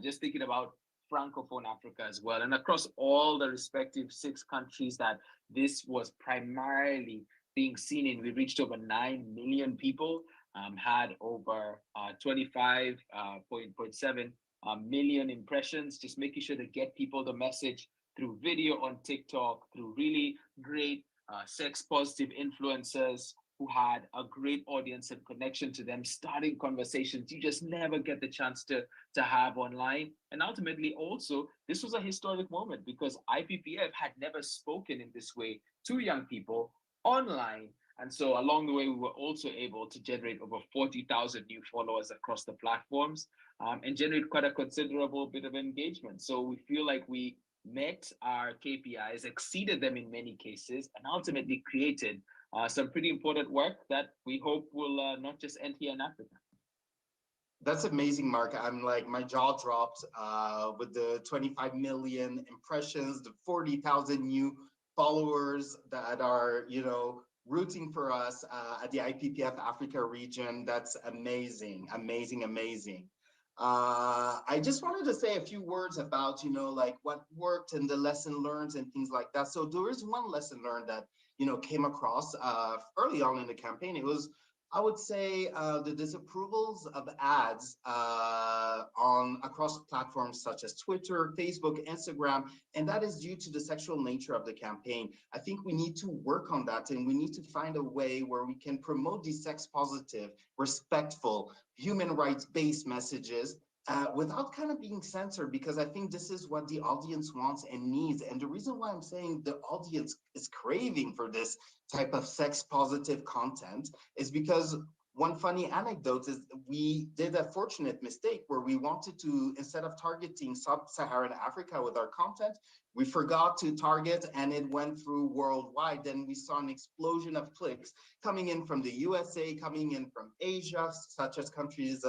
just thinking about Francophone Africa as well. And across all the respective 6 countries that this was primarily being seen in, we reached over 9 million people, had over 25.7 million impressions, just making sure to get people the message through video on TikTok, through really great sex positive influencers who had a great audience and connection to them, starting conversations you just never get the chance to have online. And ultimately, also, this was a historic moment because IPPF had never spoken in this way to young people online. And so along the way, we were also able to generate over 40,000 new followers across the platforms and generate quite a considerable bit of engagement. So we feel like we met our KPIs, exceeded them in many cases, and ultimately created some pretty important work that we hope will not just end here in Africa. That's amazing, Mark. I'm like, my jaw dropped with the 25 million impressions, the 40,000 new followers that are, rooting for us at the IPPF Africa region. That's amazing, amazing, amazing. I just wanted to say a few words about, what worked and the lesson learned and things like that. So there is one lesson learned that, came across early on in the campaign. It was I would say the disapprovals of ads on across platforms such as Twitter, Facebook, Instagram, and that is due to the sexual nature of the campaign. I think we need to work on that, and we need to find a way where we can promote these sex positive, respectful, human rights based messages without kind of being censored, because I think this is what the audience wants and needs. And the reason why I'm saying the audience is craving for this type of sex positive content is because one funny anecdote is we did a fortunate mistake where we wanted to, instead of targeting sub-Saharan Africa with our content, we forgot to target and it went through worldwide. Then we saw an explosion of clicks coming in from the USA, coming in from Asia, such as countries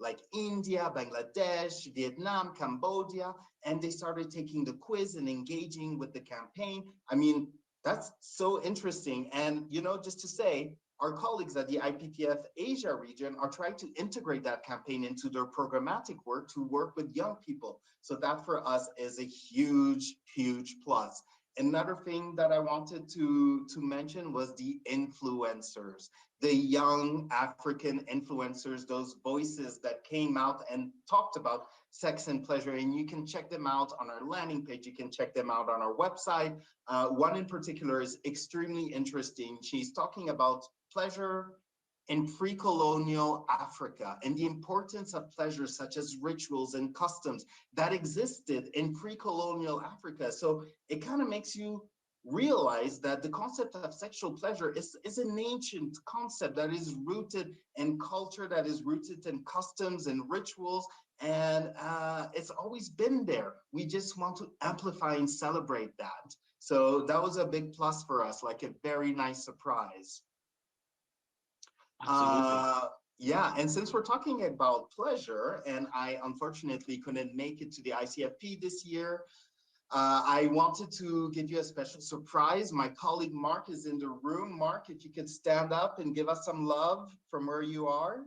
like India, Bangladesh, Vietnam, Cambodia, and they started taking the quiz and engaging with the campaign. I mean, that's so interesting. And, you know, just to say, our colleagues at the IPPF Asia region are trying to integrate that campaign into their programmatic work to work with young people. So that for us is a huge, huge plus. Another thing that I wanted to mention was the influencers, the young African influencers, those voices that came out and talked about sex and pleasure. And you can check them out on our landing page. You can check them out on our website. One in particular is extremely interesting. She's talking about pleasure in pre-colonial Africa and the importance of pleasure such as rituals and customs that existed in pre-colonial Africa. So it kind of makes you realize that the concept of sexual pleasure is an ancient concept that is rooted in culture, that is rooted in customs and rituals, and it's always been there. We just want to amplify and celebrate that. So that was a big plus for us, like a very nice surprise. Absolutely. Yeah, and since we're talking about pleasure, and I unfortunately couldn't make it to the ICFP this year, I wanted to give you a special surprise. My colleague Mark is in the room. Mark, if you could stand up and give us some love from where you are.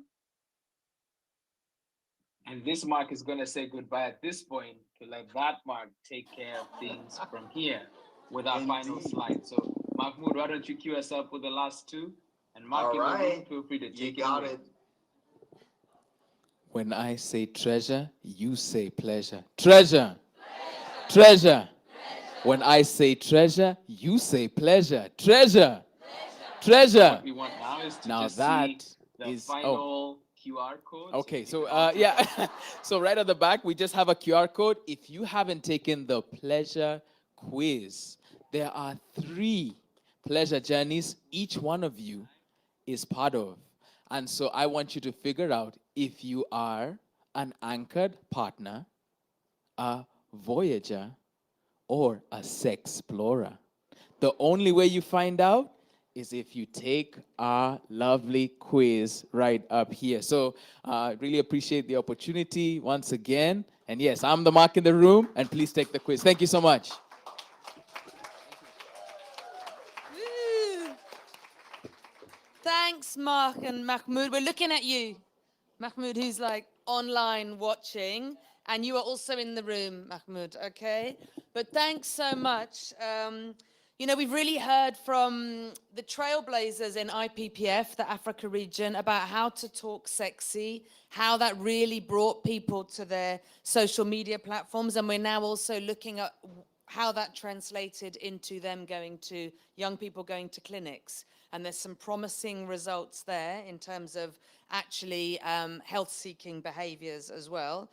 And this Mark is going to say goodbye at this point to let that Mark take care of things from here with our final Indeed. slide. So, Mahmoud, why don't you cue us up with the last two? And Mark All in the room, right, feel free to you take it got away. it. When I say treasure, you say pleasure. Treasure. Treasure. When I say treasure, you say pleasure. Treasure. Treasure. What we want now is to Now just see that the is final QR code. okay. if you So can all take yeah. that. So right at the back, we just have a QR code. If you haven't taken the pleasure quiz, there are 3 pleasure journeys each one of you is part of. And so I want you to figure out if you are an anchored partner, a voyager, or a sexplorer. The only way you find out is if you take our lovely quiz right up here. So really appreciate the opportunity once again. And yes, I'm the Mark in the room, and please take the quiz. Thank you so much. Woo. Thanks, Mark and Mahmoud. We're looking at you, Mahmoud, who's like online watching, and you are also in the room, Mahmoud, okay? But thanks so much. You know, we've really heard from the trailblazers in IPPF, the Africa region, about how to talk sexy, how that really brought people to their social media platforms, and we're now also looking at how that translated into them going to, young people going to clinics. And there's some promising results there in terms of actually health-seeking behaviors as well.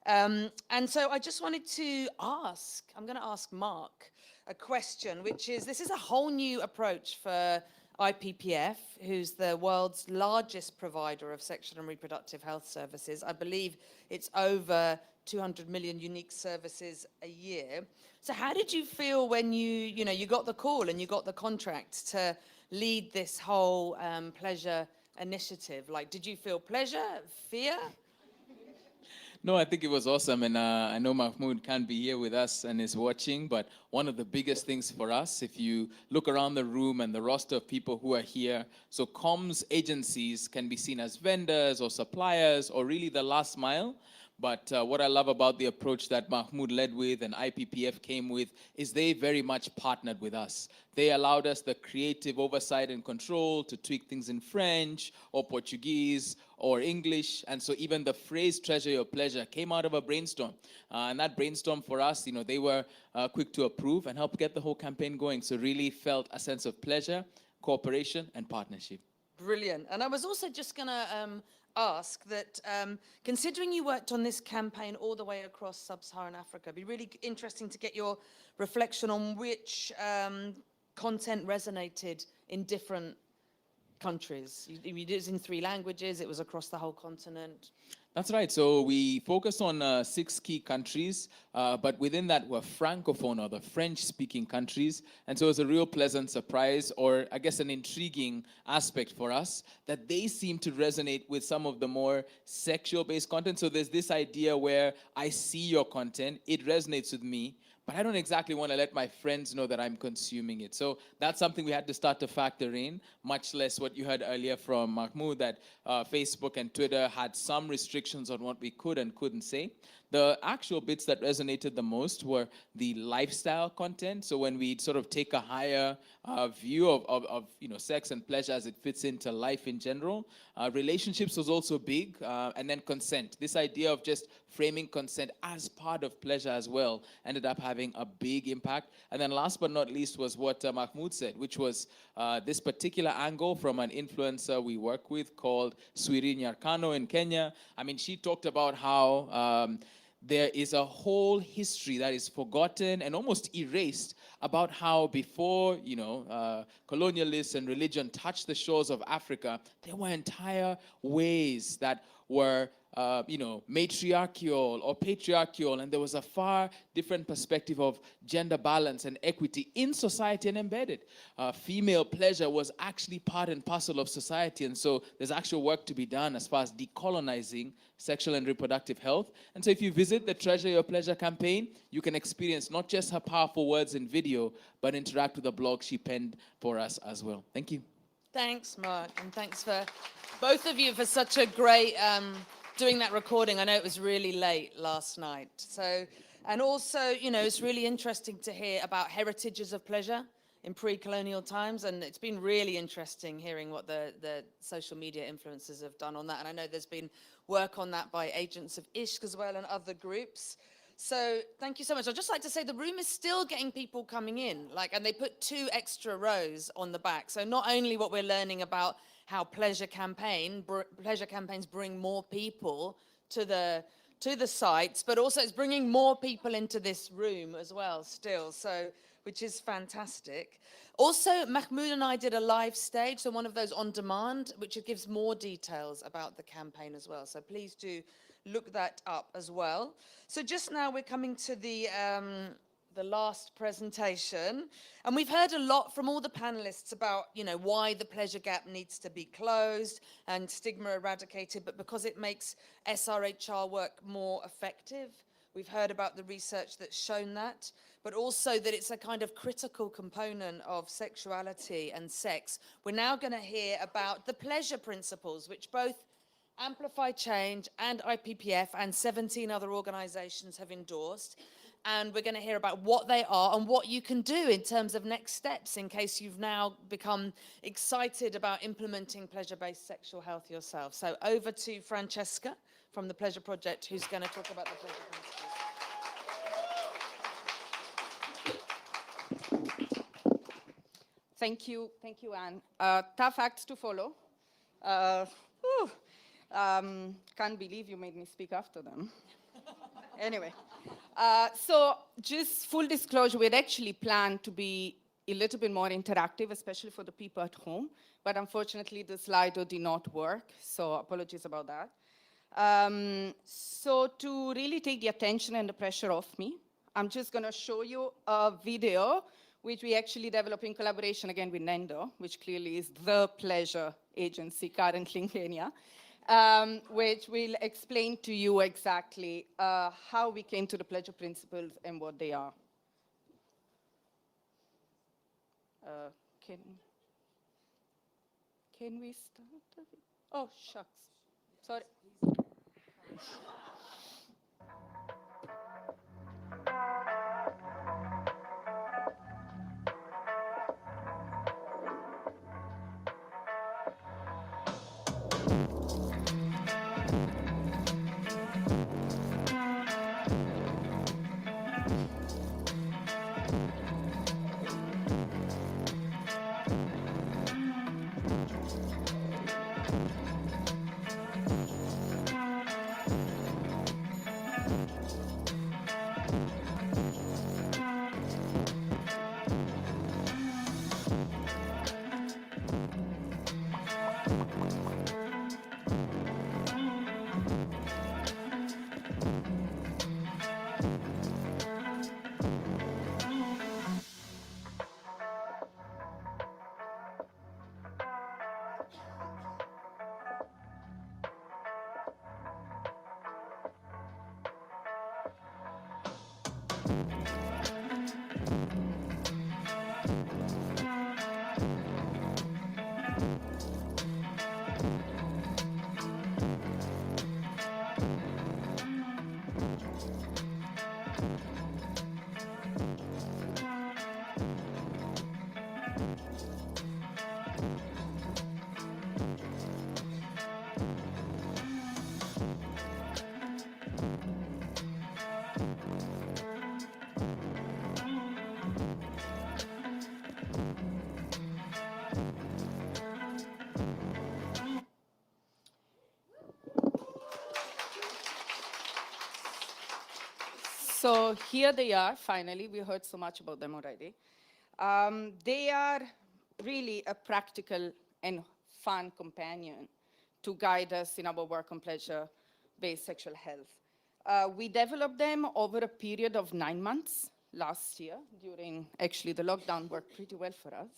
And so I just wanted to ask, I'm going to ask Mark a question, which is, this is a whole new approach for IPPF, who's the world's largest provider of sexual and reproductive health services. I believe it's over 200 million unique services a year. So how did you feel when you got the call and you got the contract to lead this whole pleasure initiative? Like, did you feel pleasure, fear? No, I think it was awesome, and I know Mahmoud can't be here with us and is watching, but one of the biggest things for us, if you look around the room and the roster of people who are here, so comms agencies can be seen as vendors or suppliers or really the last mile, But what I love about the approach that Mahmoud led with and IPPF came with is they very much partnered with us. They allowed us the creative oversight and control to tweak things in French or Portuguese or English. And so even the phrase treasure your pleasure came out of a brainstorm. And that brainstorm for us, they were quick to approve and help get the whole campaign going. So really felt a sense of pleasure, cooperation, and partnership. Brilliant. And I was also just going to ask that, considering you worked on this campaign all the way across sub-Saharan Africa, it'd be really interesting to get your reflection on which content resonated in different countries. You did it in 3 languages, it was across the whole continent. That's right. So we focused on 6 key countries, but within that were Francophone or the French-speaking countries. And so it was a real pleasant surprise, or I guess an intriguing aspect for us, that they seem to resonate with some of the more sexual-based content. So there's this idea where I see your content, it resonates with me, but I don't exactly want to let my friends know that I'm consuming it. So that's something we had to start to factor in, much less what you heard earlier from Mahmoud, that Facebook and Twitter had some restrictions on what we could and couldn't say. The actual bits that resonated the most were the lifestyle content. So when we sort of take a higher view of sex and pleasure as it fits into life in general. Relationships was also big, and then consent. This idea of just framing consent as part of pleasure as well ended up having a big impact. And then last but not least was what Mahmoud said, which was this particular angle from an influencer we work with called Swiri Nyarkano in Kenya. I mean, she talked about how there is a whole history that is forgotten and almost erased about how before, colonialists and religion touched the shores of Africa, there were entire ways that were matriarchal or patriarchal, and there was a far different perspective of gender balance and equity in society and embedded. Female pleasure was actually part and parcel of society, and so there's actual work to be done as far as decolonizing sexual and reproductive health. And so if you visit the Treasure Your Pleasure campaign, you can experience not just her powerful words in video, but interact with the blog she penned for us as well. Thank you. Thanks, Mark, and thanks for both of you for such a great doing that recording. I know it was really late last night. So, and also, it's really interesting to hear about heritages of pleasure in pre-colonial times, and it's been really interesting hearing what the social media influencers have done on that. And I know there's been work on that by Agents of Ishq as well and other groups. So thank you so much. I'd just like to say the room is still getting people coming in, and they put 2 extra rows on the back. So not only what we're learning about how pleasure campaigns bring more people to the sites, but also it's bringing more people into this room as well still, so which is fantastic. Also, Mahmoud and I did a live stage, so one of those on demand, which gives more details about the campaign as well. So please do look that up as well. So just now we're coming to the last presentation, and we've heard a lot from all the panelists about why the pleasure gap needs to be closed and stigma eradicated, but because it makes SRHR work more effective. We've heard about the research that's shown that, but also that it's a kind of critical component of sexuality and sex. We're now going to hear about the pleasure principles, which both Amplify Change and IPPF and 17 other organizations have endorsed. And we're going to hear about what they are and what you can do in terms of next steps in case you've now become excited about implementing pleasure-based sexual health yourself. So over to Francesca from the Pleasure Project, who's going to talk about the pleasure principles. Thank you, Anne. Tough acts to follow. Can't believe you made me speak after them. Anyway, so just full disclosure, we'd actually planned to be a little bit more interactive, especially for the people at home, but unfortunately the Slido did not work, so apologies about that. So to really take the attention and the pressure off me, I'm just going to show you a video which we actually developed in collaboration again with Nendo, which clearly is the pleasure agency currently in Kenya, which will explain to you exactly how we came to the pleasure principles and what they are. Can we start? Oh, shucks. Sorry. So here they are, finally. We heard so much about them already. They are really a practical and fun companion to guide us in our work on pleasure-based sexual health. We developed them over a period of 9 months last year, during actually the lockdown worked pretty well for us.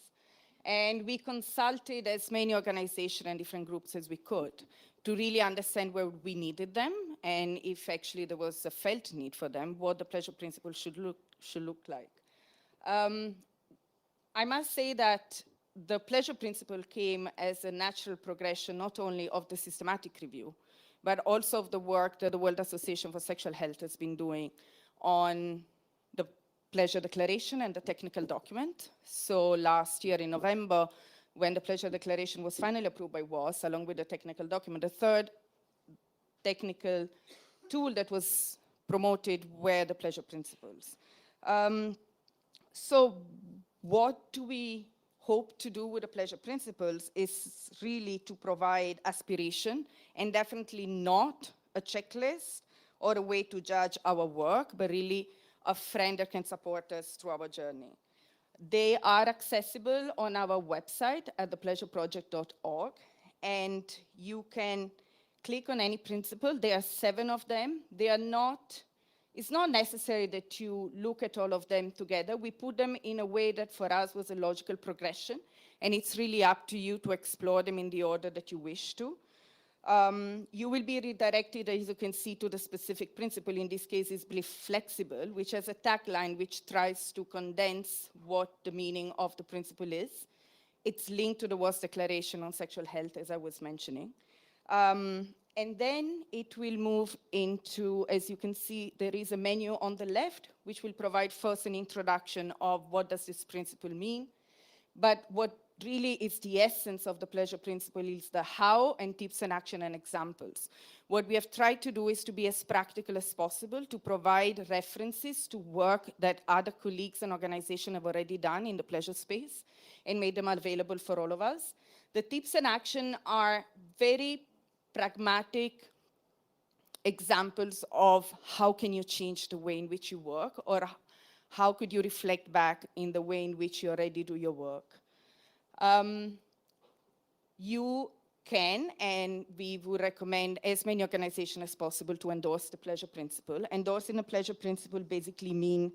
And we consulted as many organizations and different groups as we could to really understand where we needed them, and if actually there was a felt need for them, what the pleasure principle should look like. I must say that the pleasure principle came as a natural progression not only of the systematic review, but also of the work that the World Association for Sexual Health has been doing on the pleasure declaration and the technical document. So last year in November, when the pleasure declaration was finally approved by WAS, along with the technical document, the third technical tool that was promoted were the pleasure principles. So what do we hope to do with the pleasure principles is really to provide aspiration, and definitely not a checklist or a way to judge our work, but really a friend that can support us through our journey. They are accessible on our website at thepleasureproject.org, and you can click on any principle. There are 7 of them. It's not necessary that you look at all of them together. We put them in a way that for us was a logical progression, and it's really up to you to explore them in the order that you wish to. You will be redirected, as you can see, to the specific principle. In this case, is Believe Flexible, which has a tagline which tries to condense what the meaning of the principle is. It's linked to the WAS Declaration on Sexual Health, as I was mentioning. And then it will move into, as you can see, there is a menu on the left, which will provide first an introduction of what does this principle mean. But what really is the essence of the pleasure principle is the how and tips and action and examples. What we have tried to do is to be as practical as possible, to provide references to work that other colleagues and organizations have already done in the pleasure space and made them available for all of us. The tips and action are very pragmatic examples of how can you change the way in which you work, or how could you reflect back in the way in which you already do your work. You can, and we would recommend as many organizations as possible to endorse the pleasure principle. Endorsing the pleasure principle basically means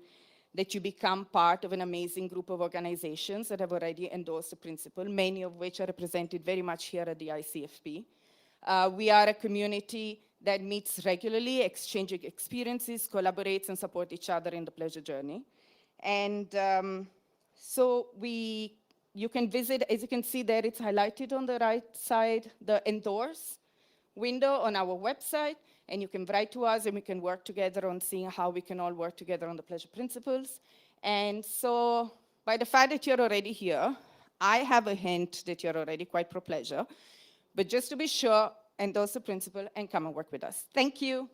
that you become part of an amazing group of organizations that have already endorsed the principle, many of which are represented very much here at the ICFP. We are a community that meets regularly, exchanging experiences, collaborates, and support each other in the pleasure journey. And you can visit, as you can see there, it's highlighted on the right side, the endorse window on our website, and you can write to us and we can work together on seeing how we can all work together on the pleasure principles. And so by the fact that you're already here, I have a hint that you're already quite pro pleasure, but just to be sure, endorse the principle and come and work with us. Thank you.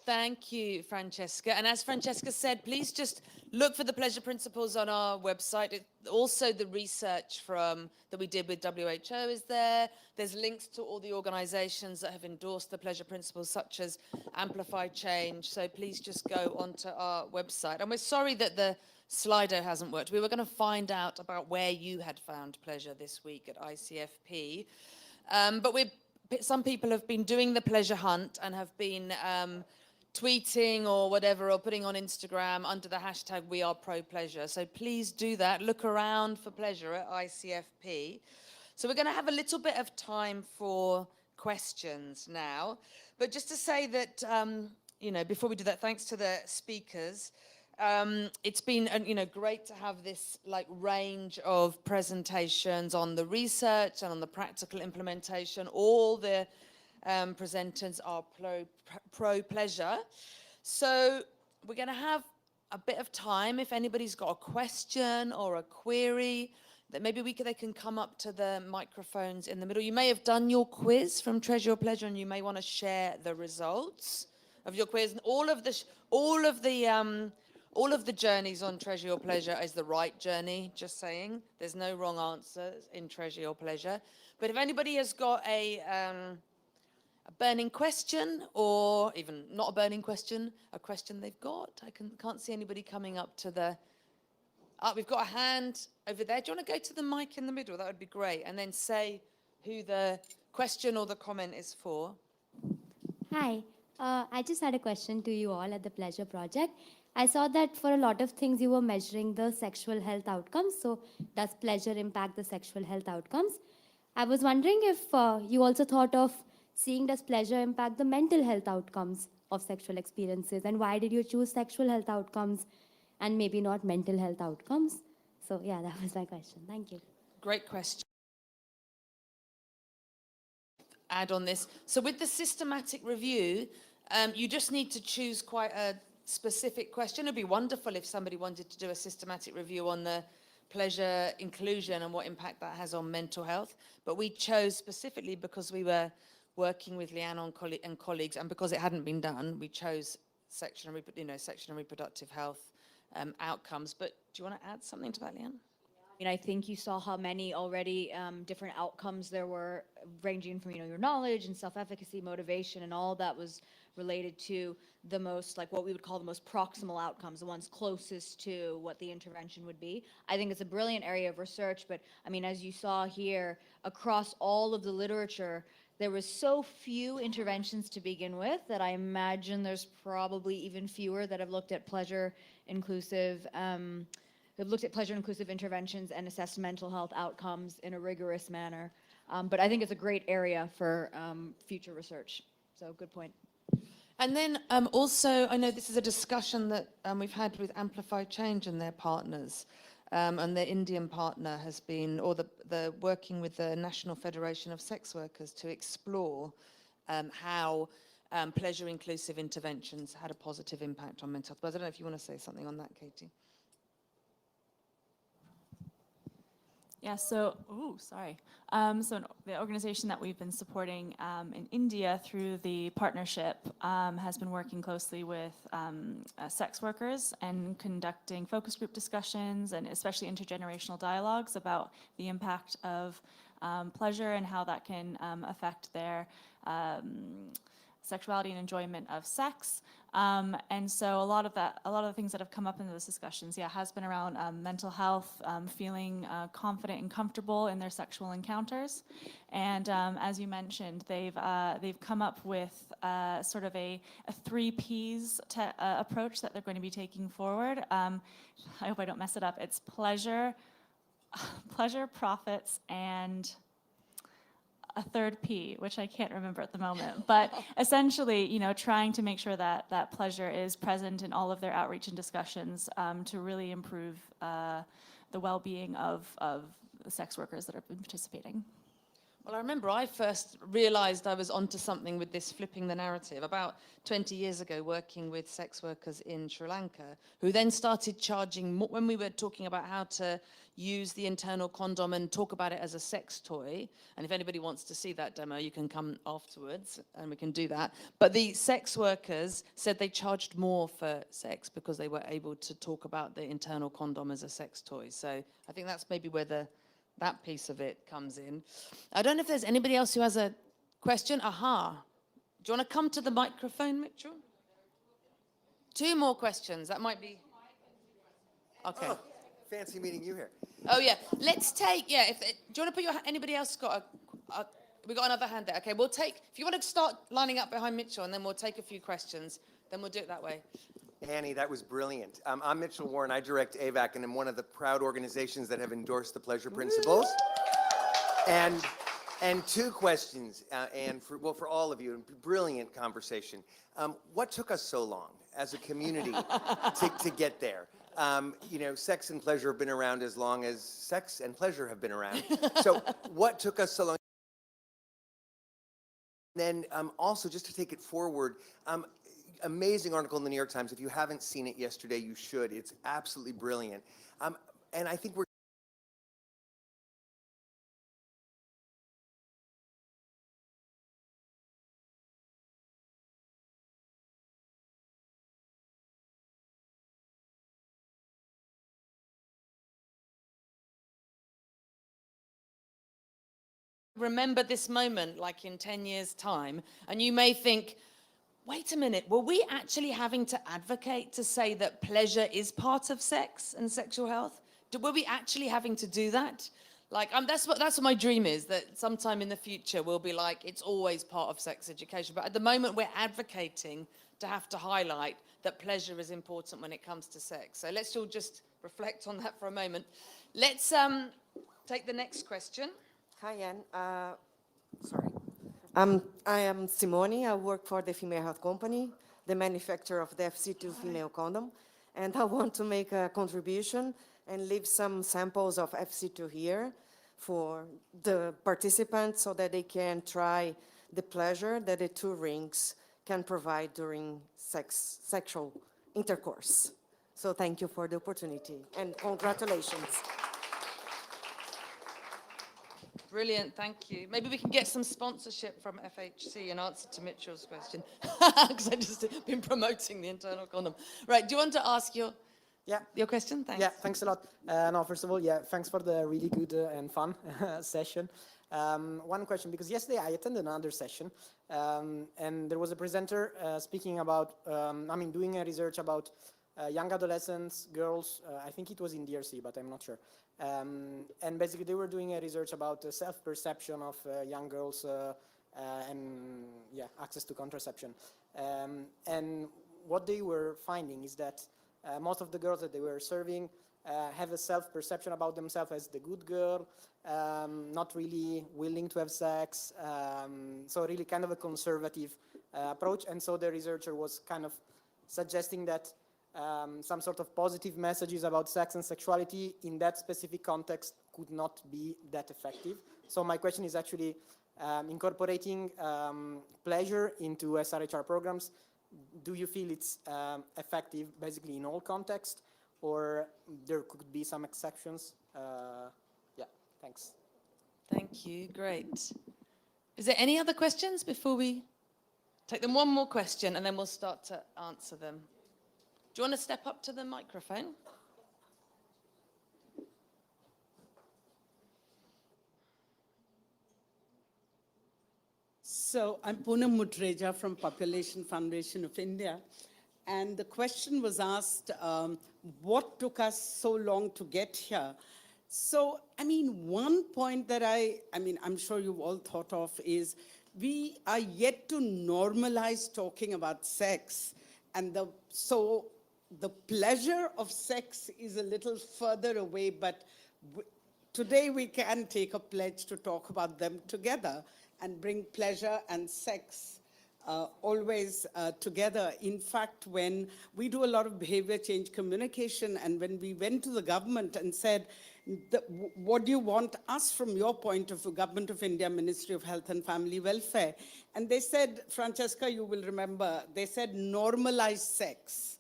Thank you, Francesca. And as Francesca said, please just look for the pleasure principles on our website. Also, the research that we did with WHO is there. There's links to all the organizations that have endorsed the pleasure principles, such as Amplify Change. So please just go onto our website. And we're sorry that the Slido hasn't worked. We were going to find out about where you had found pleasure this week at ICFP. But some people have been doing the pleasure hunt and have been tweeting or whatever, or putting on Instagram under the hashtag #WeAreProPleasure. So please do that. Look around for pleasure at ICFP. So we're going to have a little bit of time for questions now. But just to say that, before we do that, thanks to the speakers. It's been, great to have this range of presentations on the research and on the practical implementation. All the presenters are pro-pleasure. So we're going to have a bit of time. If anybody's got a question or a query, that maybe they can come up to the microphones in the middle. You may have done your quiz from Treasure Your Pleasure, and you may want to share the results of your quiz. And all of the journeys on Treasure Your Pleasure is the right journey, just saying. There's no wrong answers in Treasure Your Pleasure. But if anybody has got a burning question, or even not a burning question, a question they've got, I can't see anybody coming up to the... we've got a hand over there. Do you want to go to the mic in the middle? That would be great. And then say who the question or the comment is for. Hi, I just had a question to you all at the Pleasure Project. I saw that for a lot of things you were measuring the sexual health outcomes. So does pleasure impact the sexual health outcomes? I was wondering if you also thought of seeing does pleasure impact the mental health outcomes of sexual experiences, and why did you choose sexual health outcomes and maybe not mental health outcomes? So yeah, that was my question. Thank you. Great question. Add on this. So with the systematic review, you just need to choose quite a specific question. It'd be wonderful if somebody wanted to do a systematic review on the pleasure inclusion and what impact that has on mental health. But we chose specifically because we were working with Leanne and colleagues, and because it hadn't been done, we chose sexual and reproductive health outcomes. But do you want to add something to that, Leanne? I think you saw how many already different outcomes there were, ranging from your knowledge and self-efficacy, motivation, and all that was related to the most, what we would call the most proximal outcomes, the ones closest to what the intervention would be. I think it's a brilliant area of research, but as you saw here, across all of the literature, there was so few interventions to begin with that I imagine there's probably even fewer that have looked at pleasure-inclusive interventions and assessed mental health outcomes in a rigorous manner. But I think it's a great area for future research. So good point. And then also, I know this is a discussion that we've had with Amplify Change and their partners. And their Indian partner has been, or the working with the National Federation of Sex Workers to explore how pleasure-inclusive interventions had a positive impact on mental health. But I don't know if you want to say something on that, Katie. Yeah, so the organization that we've been supporting in India through the partnership has been working closely with sex workers and conducting focus group discussions and especially intergenerational dialogues about the impact of pleasure and how that can affect their sexuality and enjoyment of sex. And so a lot of the things that have come up in those discussions, has been around mental health, feeling confident and comfortable in their sexual encounters. And as you mentioned, they've come up with sort of a 3 Ps approach that they're going to be taking forward. I hope I don't mess it up. It's pleasure, profits, and a 3rd P, which I can't remember at the moment, but essentially, trying to make sure that pleasure is present in all of their outreach and discussions to really improve the well-being of the sex workers that have been participating. Well, I remember I first realized I was onto something with this flipping the narrative about 20 years ago, working with sex workers in Sri Lanka, who then started charging more when we were talking about how to use the internal condom and talk about it as a sex toy. And if anybody wants to see that demo, you can come afterwards and we can do that. But the sex workers said they charged more for sex because they were able to talk about the internal condom as a sex toy. So I think that's maybe where that piece of it comes in. I don't know if there's anybody else who has a question. Aha. Do you want to come to the microphone, Mitchell? 2 more questions. That might be. Okay. Oh, fancy meeting you here. Oh yeah. Let's take. Yeah. Do you want to put your? Anybody else got a? We got another hand there. Okay. We'll take. If you want to start lining up behind Mitchell, and then we'll take a few questions. Then we'll do it that way. Annie, that was brilliant. I'm Mitchell Warren. I direct AVAC, and I'm one of the proud organizations that have endorsed the pleasure principles. And 2 questions, and for all of you, brilliant conversation. What took us so long as a community to get there? You know, sex and pleasure have been around as long as sex and pleasure have been around. So what took us so long? Then also, just to take it forward, amazing article in the New York Times. If you haven't seen it yesterday, you should. It's absolutely brilliant. And I think we're remember this moment like in 10 years' time, and you may think, wait a minute, were we actually having to advocate to say that pleasure is part of sex and sexual health? Were we actually having to do that? Like, that's what my dream is, that sometime in the future we'll be like, it's always part of sex education. But at the moment, we're advocating to have to highlight that pleasure is important when it comes to sex. So let's all just reflect on that for a moment. Let's take the next question. Hi, Anne. Sorry. I am Simone. I work for the Female Health Company, the manufacturer of the FC2 female condom. And I want to make a contribution and leave some samples of FC2 here for the participants so that they can try the pleasure that the 2 rings can provide during sexual intercourse. So thank you for the opportunity and congratulations. Brilliant, thank you. Maybe we can get some sponsorship from FHC in answer to Mitchell's question, because I've just been promoting the internal condom. Right, do you want to ask your question? Thanks. Yeah, thanks a lot. No, first of all, thanks for the really good and fun session. One question, because yesterday I attended another session, and there was a presenter speaking about, doing a research about young adolescents, girls, I think it was in DRC, but I'm not sure. And basically they were doing a research about the self-perception of young girls and access to contraception. And what they were finding is that most of the girls that they were serving have a self-perception about themselves as the good girl, not really willing to have sex, so really kind of a conservative approach. And so the researcher was kind of suggesting that some sort of positive messages about sex and sexuality in that specific context could not be that effective. So my question is actually incorporating pleasure into SRHR programs. Do you feel it's effective basically in all contexts, or there could be some exceptions? Thanks. Thank you, great. Is there any other questions before we take them? One more question and then we'll start to answer them. Do you want to step up to the microphone? So I'm Poonam Mutreja from Population Foundation of India. And the question was asked, what took us so long to get here? So, one point that I'm sure you've all thought of is we are yet to normalize talking about sex. And so the pleasure of sex is a little further away, but today we can take a pledge to talk about them together and bring pleasure and sex always together. In fact, when we do a lot of behavior change communication, and when we went to the government and said, what do you want us from your point of view, Government of India, Ministry of Health and Family Welfare? And they said, Francesca, you will remember, they said normalize sex,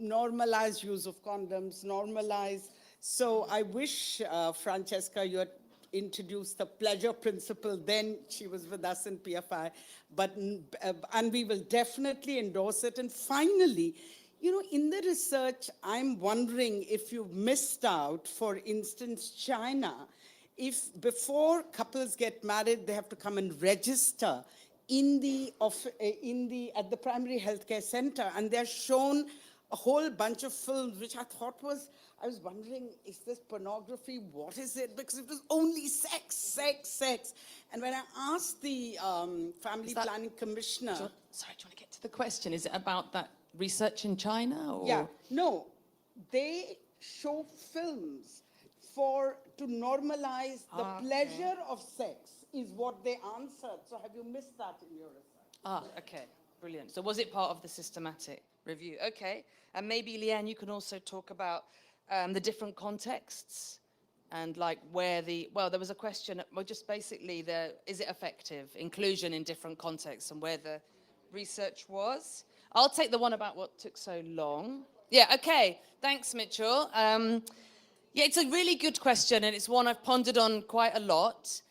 normalize use of condoms, normalize. So I wish, Francesca, you had introduced the pleasure principle. Then she was with us in PFI, and we will definitely endorse it. And finally, you know, in the research, I'm wondering if you've missed out, for instance, China, if before couples get married, they have to come and register at the primary healthcare center, and they're shown a whole bunch of films, which I thought was, I was wondering, is this pornography? What is it? Because it was only sex, sex, sex. And when I asked the family planning commissioner. Sorry, do you want to get to the question? Is it about that research in China? Or? Yeah, no, they show films to normalize the pleasure of sex is what they answered. So have you missed that in your research? Okay, brilliant. So was it part of the systematic review? Okay, and maybe Leanne, you can also talk about the different contexts and like where there was a question, well, just basically is it effective, inclusion in different contexts and where the research was. I'll take the one about what took so long. Yeah, okay, thanks, Mitchell. Yeah, it's a really good question, and it's one I've pondered on quite a lot.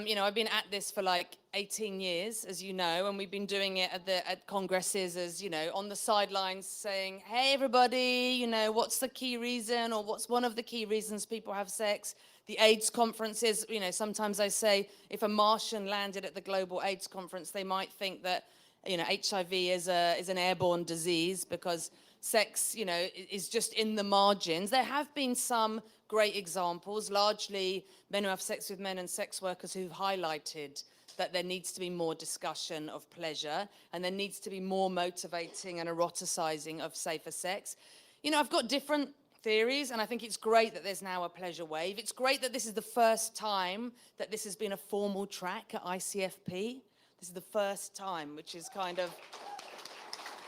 You know, I've been at this for like 18 years, as you know, and we've been doing it at congresses as, you know, on the sidelines saying, hey, everybody, you know, what's the key reason, or what's one of the key reasons people have sex? The AIDS conferences, you know, sometimes I say if a Martian landed at the Global AIDS Conference, they might think that, you know, HIV is an airborne disease because sex, you know, is just in the margins. There have been some great examples, largely men who have sex with men and sex workers who've highlighted that there needs to be more discussion of pleasure and there needs to be more motivating and eroticizing of safer sex. You know, I've got different theories, and I think it's great that there's now a pleasure wave. It's great that this is the first time that this has been a formal track at ICFP. This is the first time, which is kind of,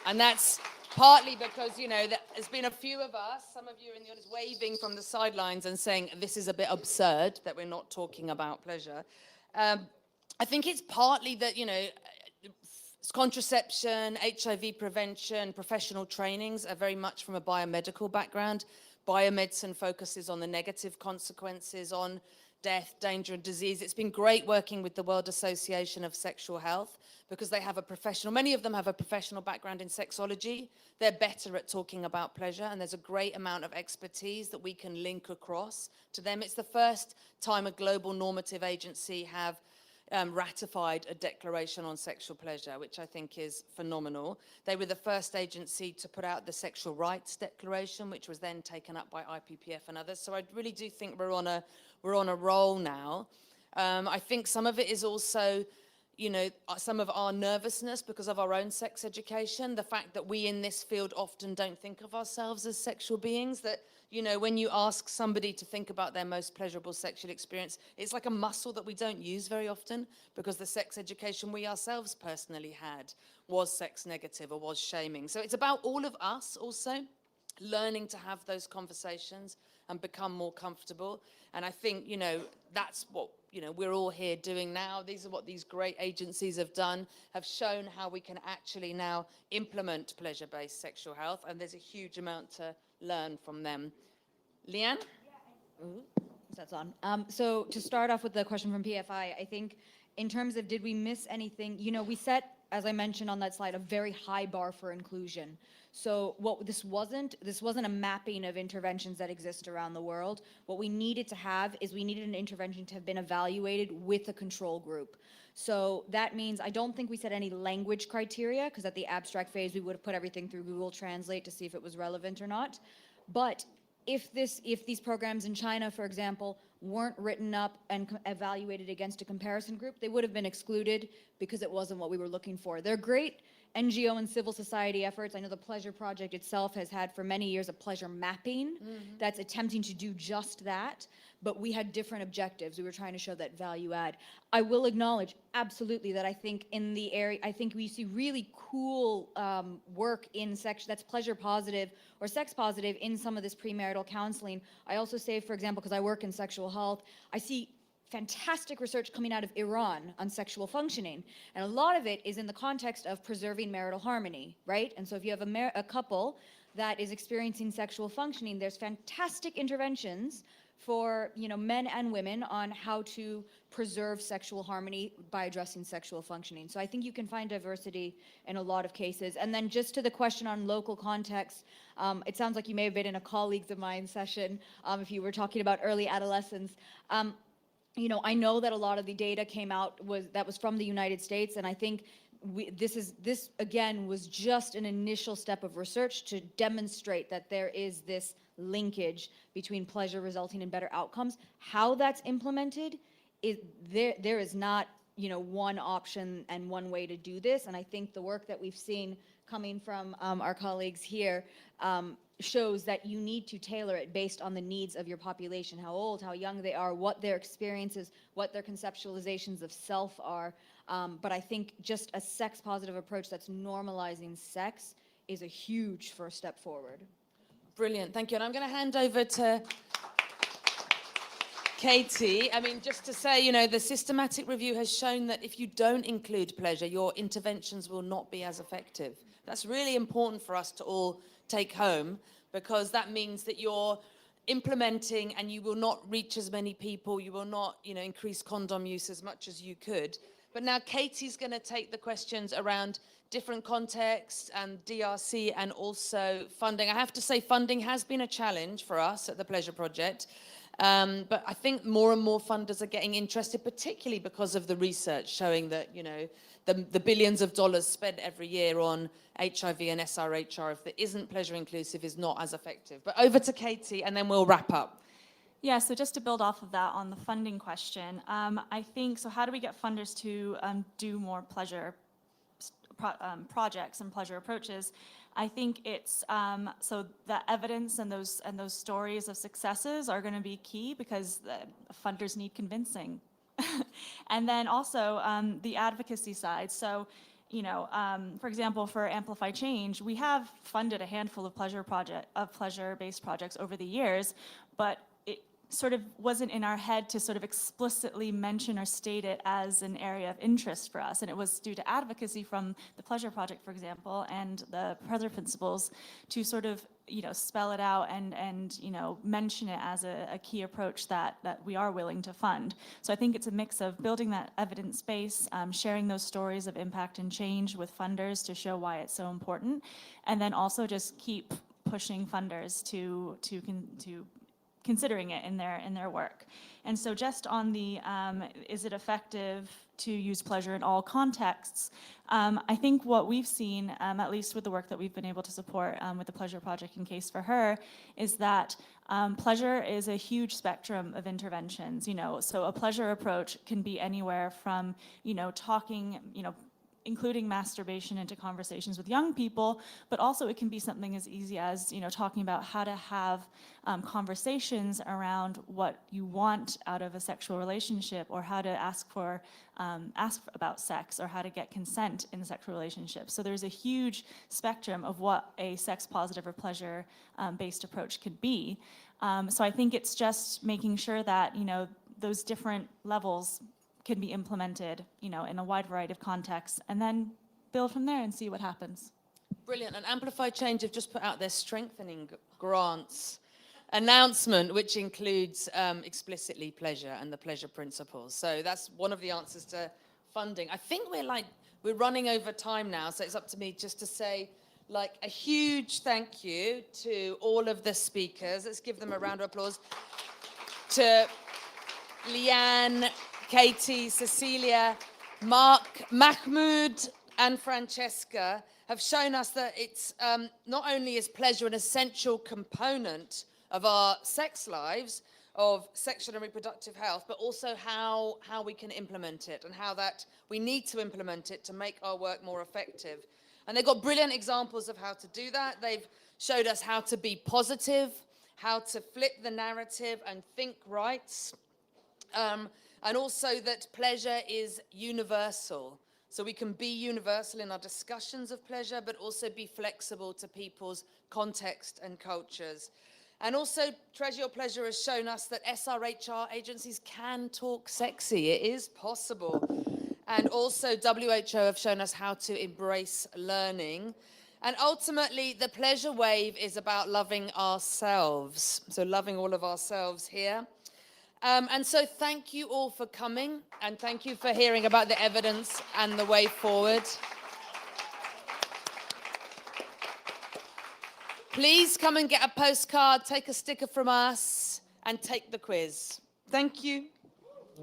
and that's partly because, you know, there's been a few of us, some of you in the audience, waving from the sidelines and saying this is a bit absurd that we're not talking about pleasure. I think it's partly that, you know, contraception, HIV prevention, professional trainings are very much from a biomedical background. Biomedicine focuses on the negative consequences, on death, danger, and disease. It's been great working with the World Association of Sexual Health because they have a professional, many of them have a professional background in sexology. They're better at talking about pleasure, and there's a great amount of expertise that we can link across to them. It's the first time a global normative agency have ratified a declaration on sexual pleasure, which I think is phenomenal. They were the first agency to put out the Sexual Rights Declaration, which was then taken up by IPPF and others. So I really do think we're on a roll now. I think some of it is also, you know, some of our nervousness because of our own sex education, the fact that we in this field often don't think of ourselves as sexual beings, that, you know, when you ask somebody to think about their most pleasurable sexual experience, it's like a muscle that we don't use very often because the sex education we ourselves personally had was sex negative or was shaming. So it's about all of us also learning to have those conversations and become more comfortable. And I think, you know, that's what, you know, we're all here doing now. These are what these great agencies have done, have shown how we can actually now implement pleasure-based sexual health. And there's a huge amount to learn from them. Leanne? That's on. So to start off with the question from PFI, I think in terms of did we miss anything, you know, we set, as I mentioned on that slide, a very high bar for inclusion. So what this wasn't a mapping of interventions that exist around the world. What we needed to have is we needed an intervention to have been evaluated with a control group. So that means I don't think we set any language criteria, because at the abstract phase we would have put everything through Google Translate to see if it was relevant or not. But if these programs in China, for example, weren't written up and evaluated against a comparison group, they would have been excluded because it wasn't what we were looking for. They're great NGO and civil society efforts. I know the Pleasure Project itself has had for many years a pleasure mapping that's attempting to do just that, but we had different objectives. We were trying to show that value add. I will acknowledge absolutely that I think in the area, I think we see really cool work in sex that's pleasure positive or sex positive in some of this premarital counseling. I also say, for example, because I work in sexual health, I see fantastic research coming out of Iran on sexual functioning. And a lot of it is in the context of preserving marital harmony, right? And so if you have a couple that is experiencing sexual functioning, there's fantastic interventions for men and women on how to preserve sexual harmony by addressing sexual functioning. So I think you can find diversity in a lot of cases. And then just to the question on local context, it sounds like you may have been in a colleagues of mine session if you were talking about early adolescence. I know that a lot of the data came out that was from the United States, and I think this again was just an initial step of research to demonstrate that there is this linkage between pleasure resulting in better outcomes. How that's implemented is there is not one option and one way to do this, and I think the work that we've seen coming from our colleagues here shows that you need to tailor it based on the needs of your population, how old, how young they are, what their experiences, what their conceptualizations of self are. But I think just a sex-positive approach that's normalizing sex is a huge first step forward. Brilliant, thank you. And I'm going to hand over to Katie. I mean, just to say, the systematic review has shown that if you don't include pleasure, your interventions will not be as effective. That's really important for us to all take home, because that means that you're implementing and you will not reach as many people, you will not, increase condom use as much as you could. But now Katie's going to take the questions around different contexts and DRC and also funding. I have to say funding has been a challenge for us at the Pleasure Project. But I think more and more funders are getting interested, particularly because of the research showing that, the billions of dollars spent every year on HIV and SRHR, if there isn't pleasure inclusive, is not as effective. But over to Katie, and then we'll wrap up. Yeah, so just to build off of that on the funding question, I think, so how do we get funders to do more pleasure projects and pleasure approaches? I think it's, so the evidence and those stories of successes are going to be key, because the funders need convincing. And then also the advocacy side. So, for example, for Amplify Change, we have funded a handful of pleasure-based projects over the years, but it sort of wasn't in our head to sort of explicitly mention or state it as an area of interest for us. And it was due to advocacy from the Pleasure Project, for example, and the Pleasure Principles to sort of, spell it out and mention it as a key approach that we are willing to fund. So I think it's a mix of building that evidence base, sharing those stories of impact and change with funders to show why it's so important, and then also just keep pushing funders to considering it in their work. And so just on the, is it effective to use pleasure in all contexts? I think what we've seen, at least with the work that we've been able to support with the Pleasure Project in Case for Her, is that pleasure is a huge spectrum of interventions. So a pleasure approach can be anywhere from, talking, including masturbation into conversations with young people, but also it can be something as easy as, talking about how to have conversations around what you want out of a sexual relationship, or how to ask about sex, or how to get consent in a sexual relationship. So there's a huge spectrum of what a sex positive or pleasure based approach could be. So I think it's just making sure that, those different levels can be implemented, in a wide variety of contexts, and then build from there and see what happens. Brilliant. And Amplify Change have just put out their strengthening grants announcement, which includes explicitly pleasure and the pleasure principles. So that's one of the answers to funding. I think we're running over time now, so it's up to me just to say a huge thank you to all of the speakers. Let's give them a round of applause. To Leanne, Katie, Cecilia, Mark, Mahmoud, and Francesca have shown us that it's not only is pleasure an essential component of our sex lives, of sexual and reproductive health, but also how we can implement it and how that we need to implement it to make our work more effective. And they've got brilliant examples of how to do that. They've showed us how to be positive, how to flip the narrative and think right. And also that pleasure is universal. So we can be universal in our discussions of pleasure, but also be flexible to people's context and cultures. And also, Treasure Your Pleasure has shown us that SRHR agencies can talk sexy. It is possible. And also, WHO have shown us how to embrace learning. And ultimately, the pleasure wave is about loving ourselves. So loving all of ourselves here. And so thank you all for coming, and thank you for hearing about the evidence and the way forward. Please come and get a postcard, take a sticker from us, and take the quiz. Thank you.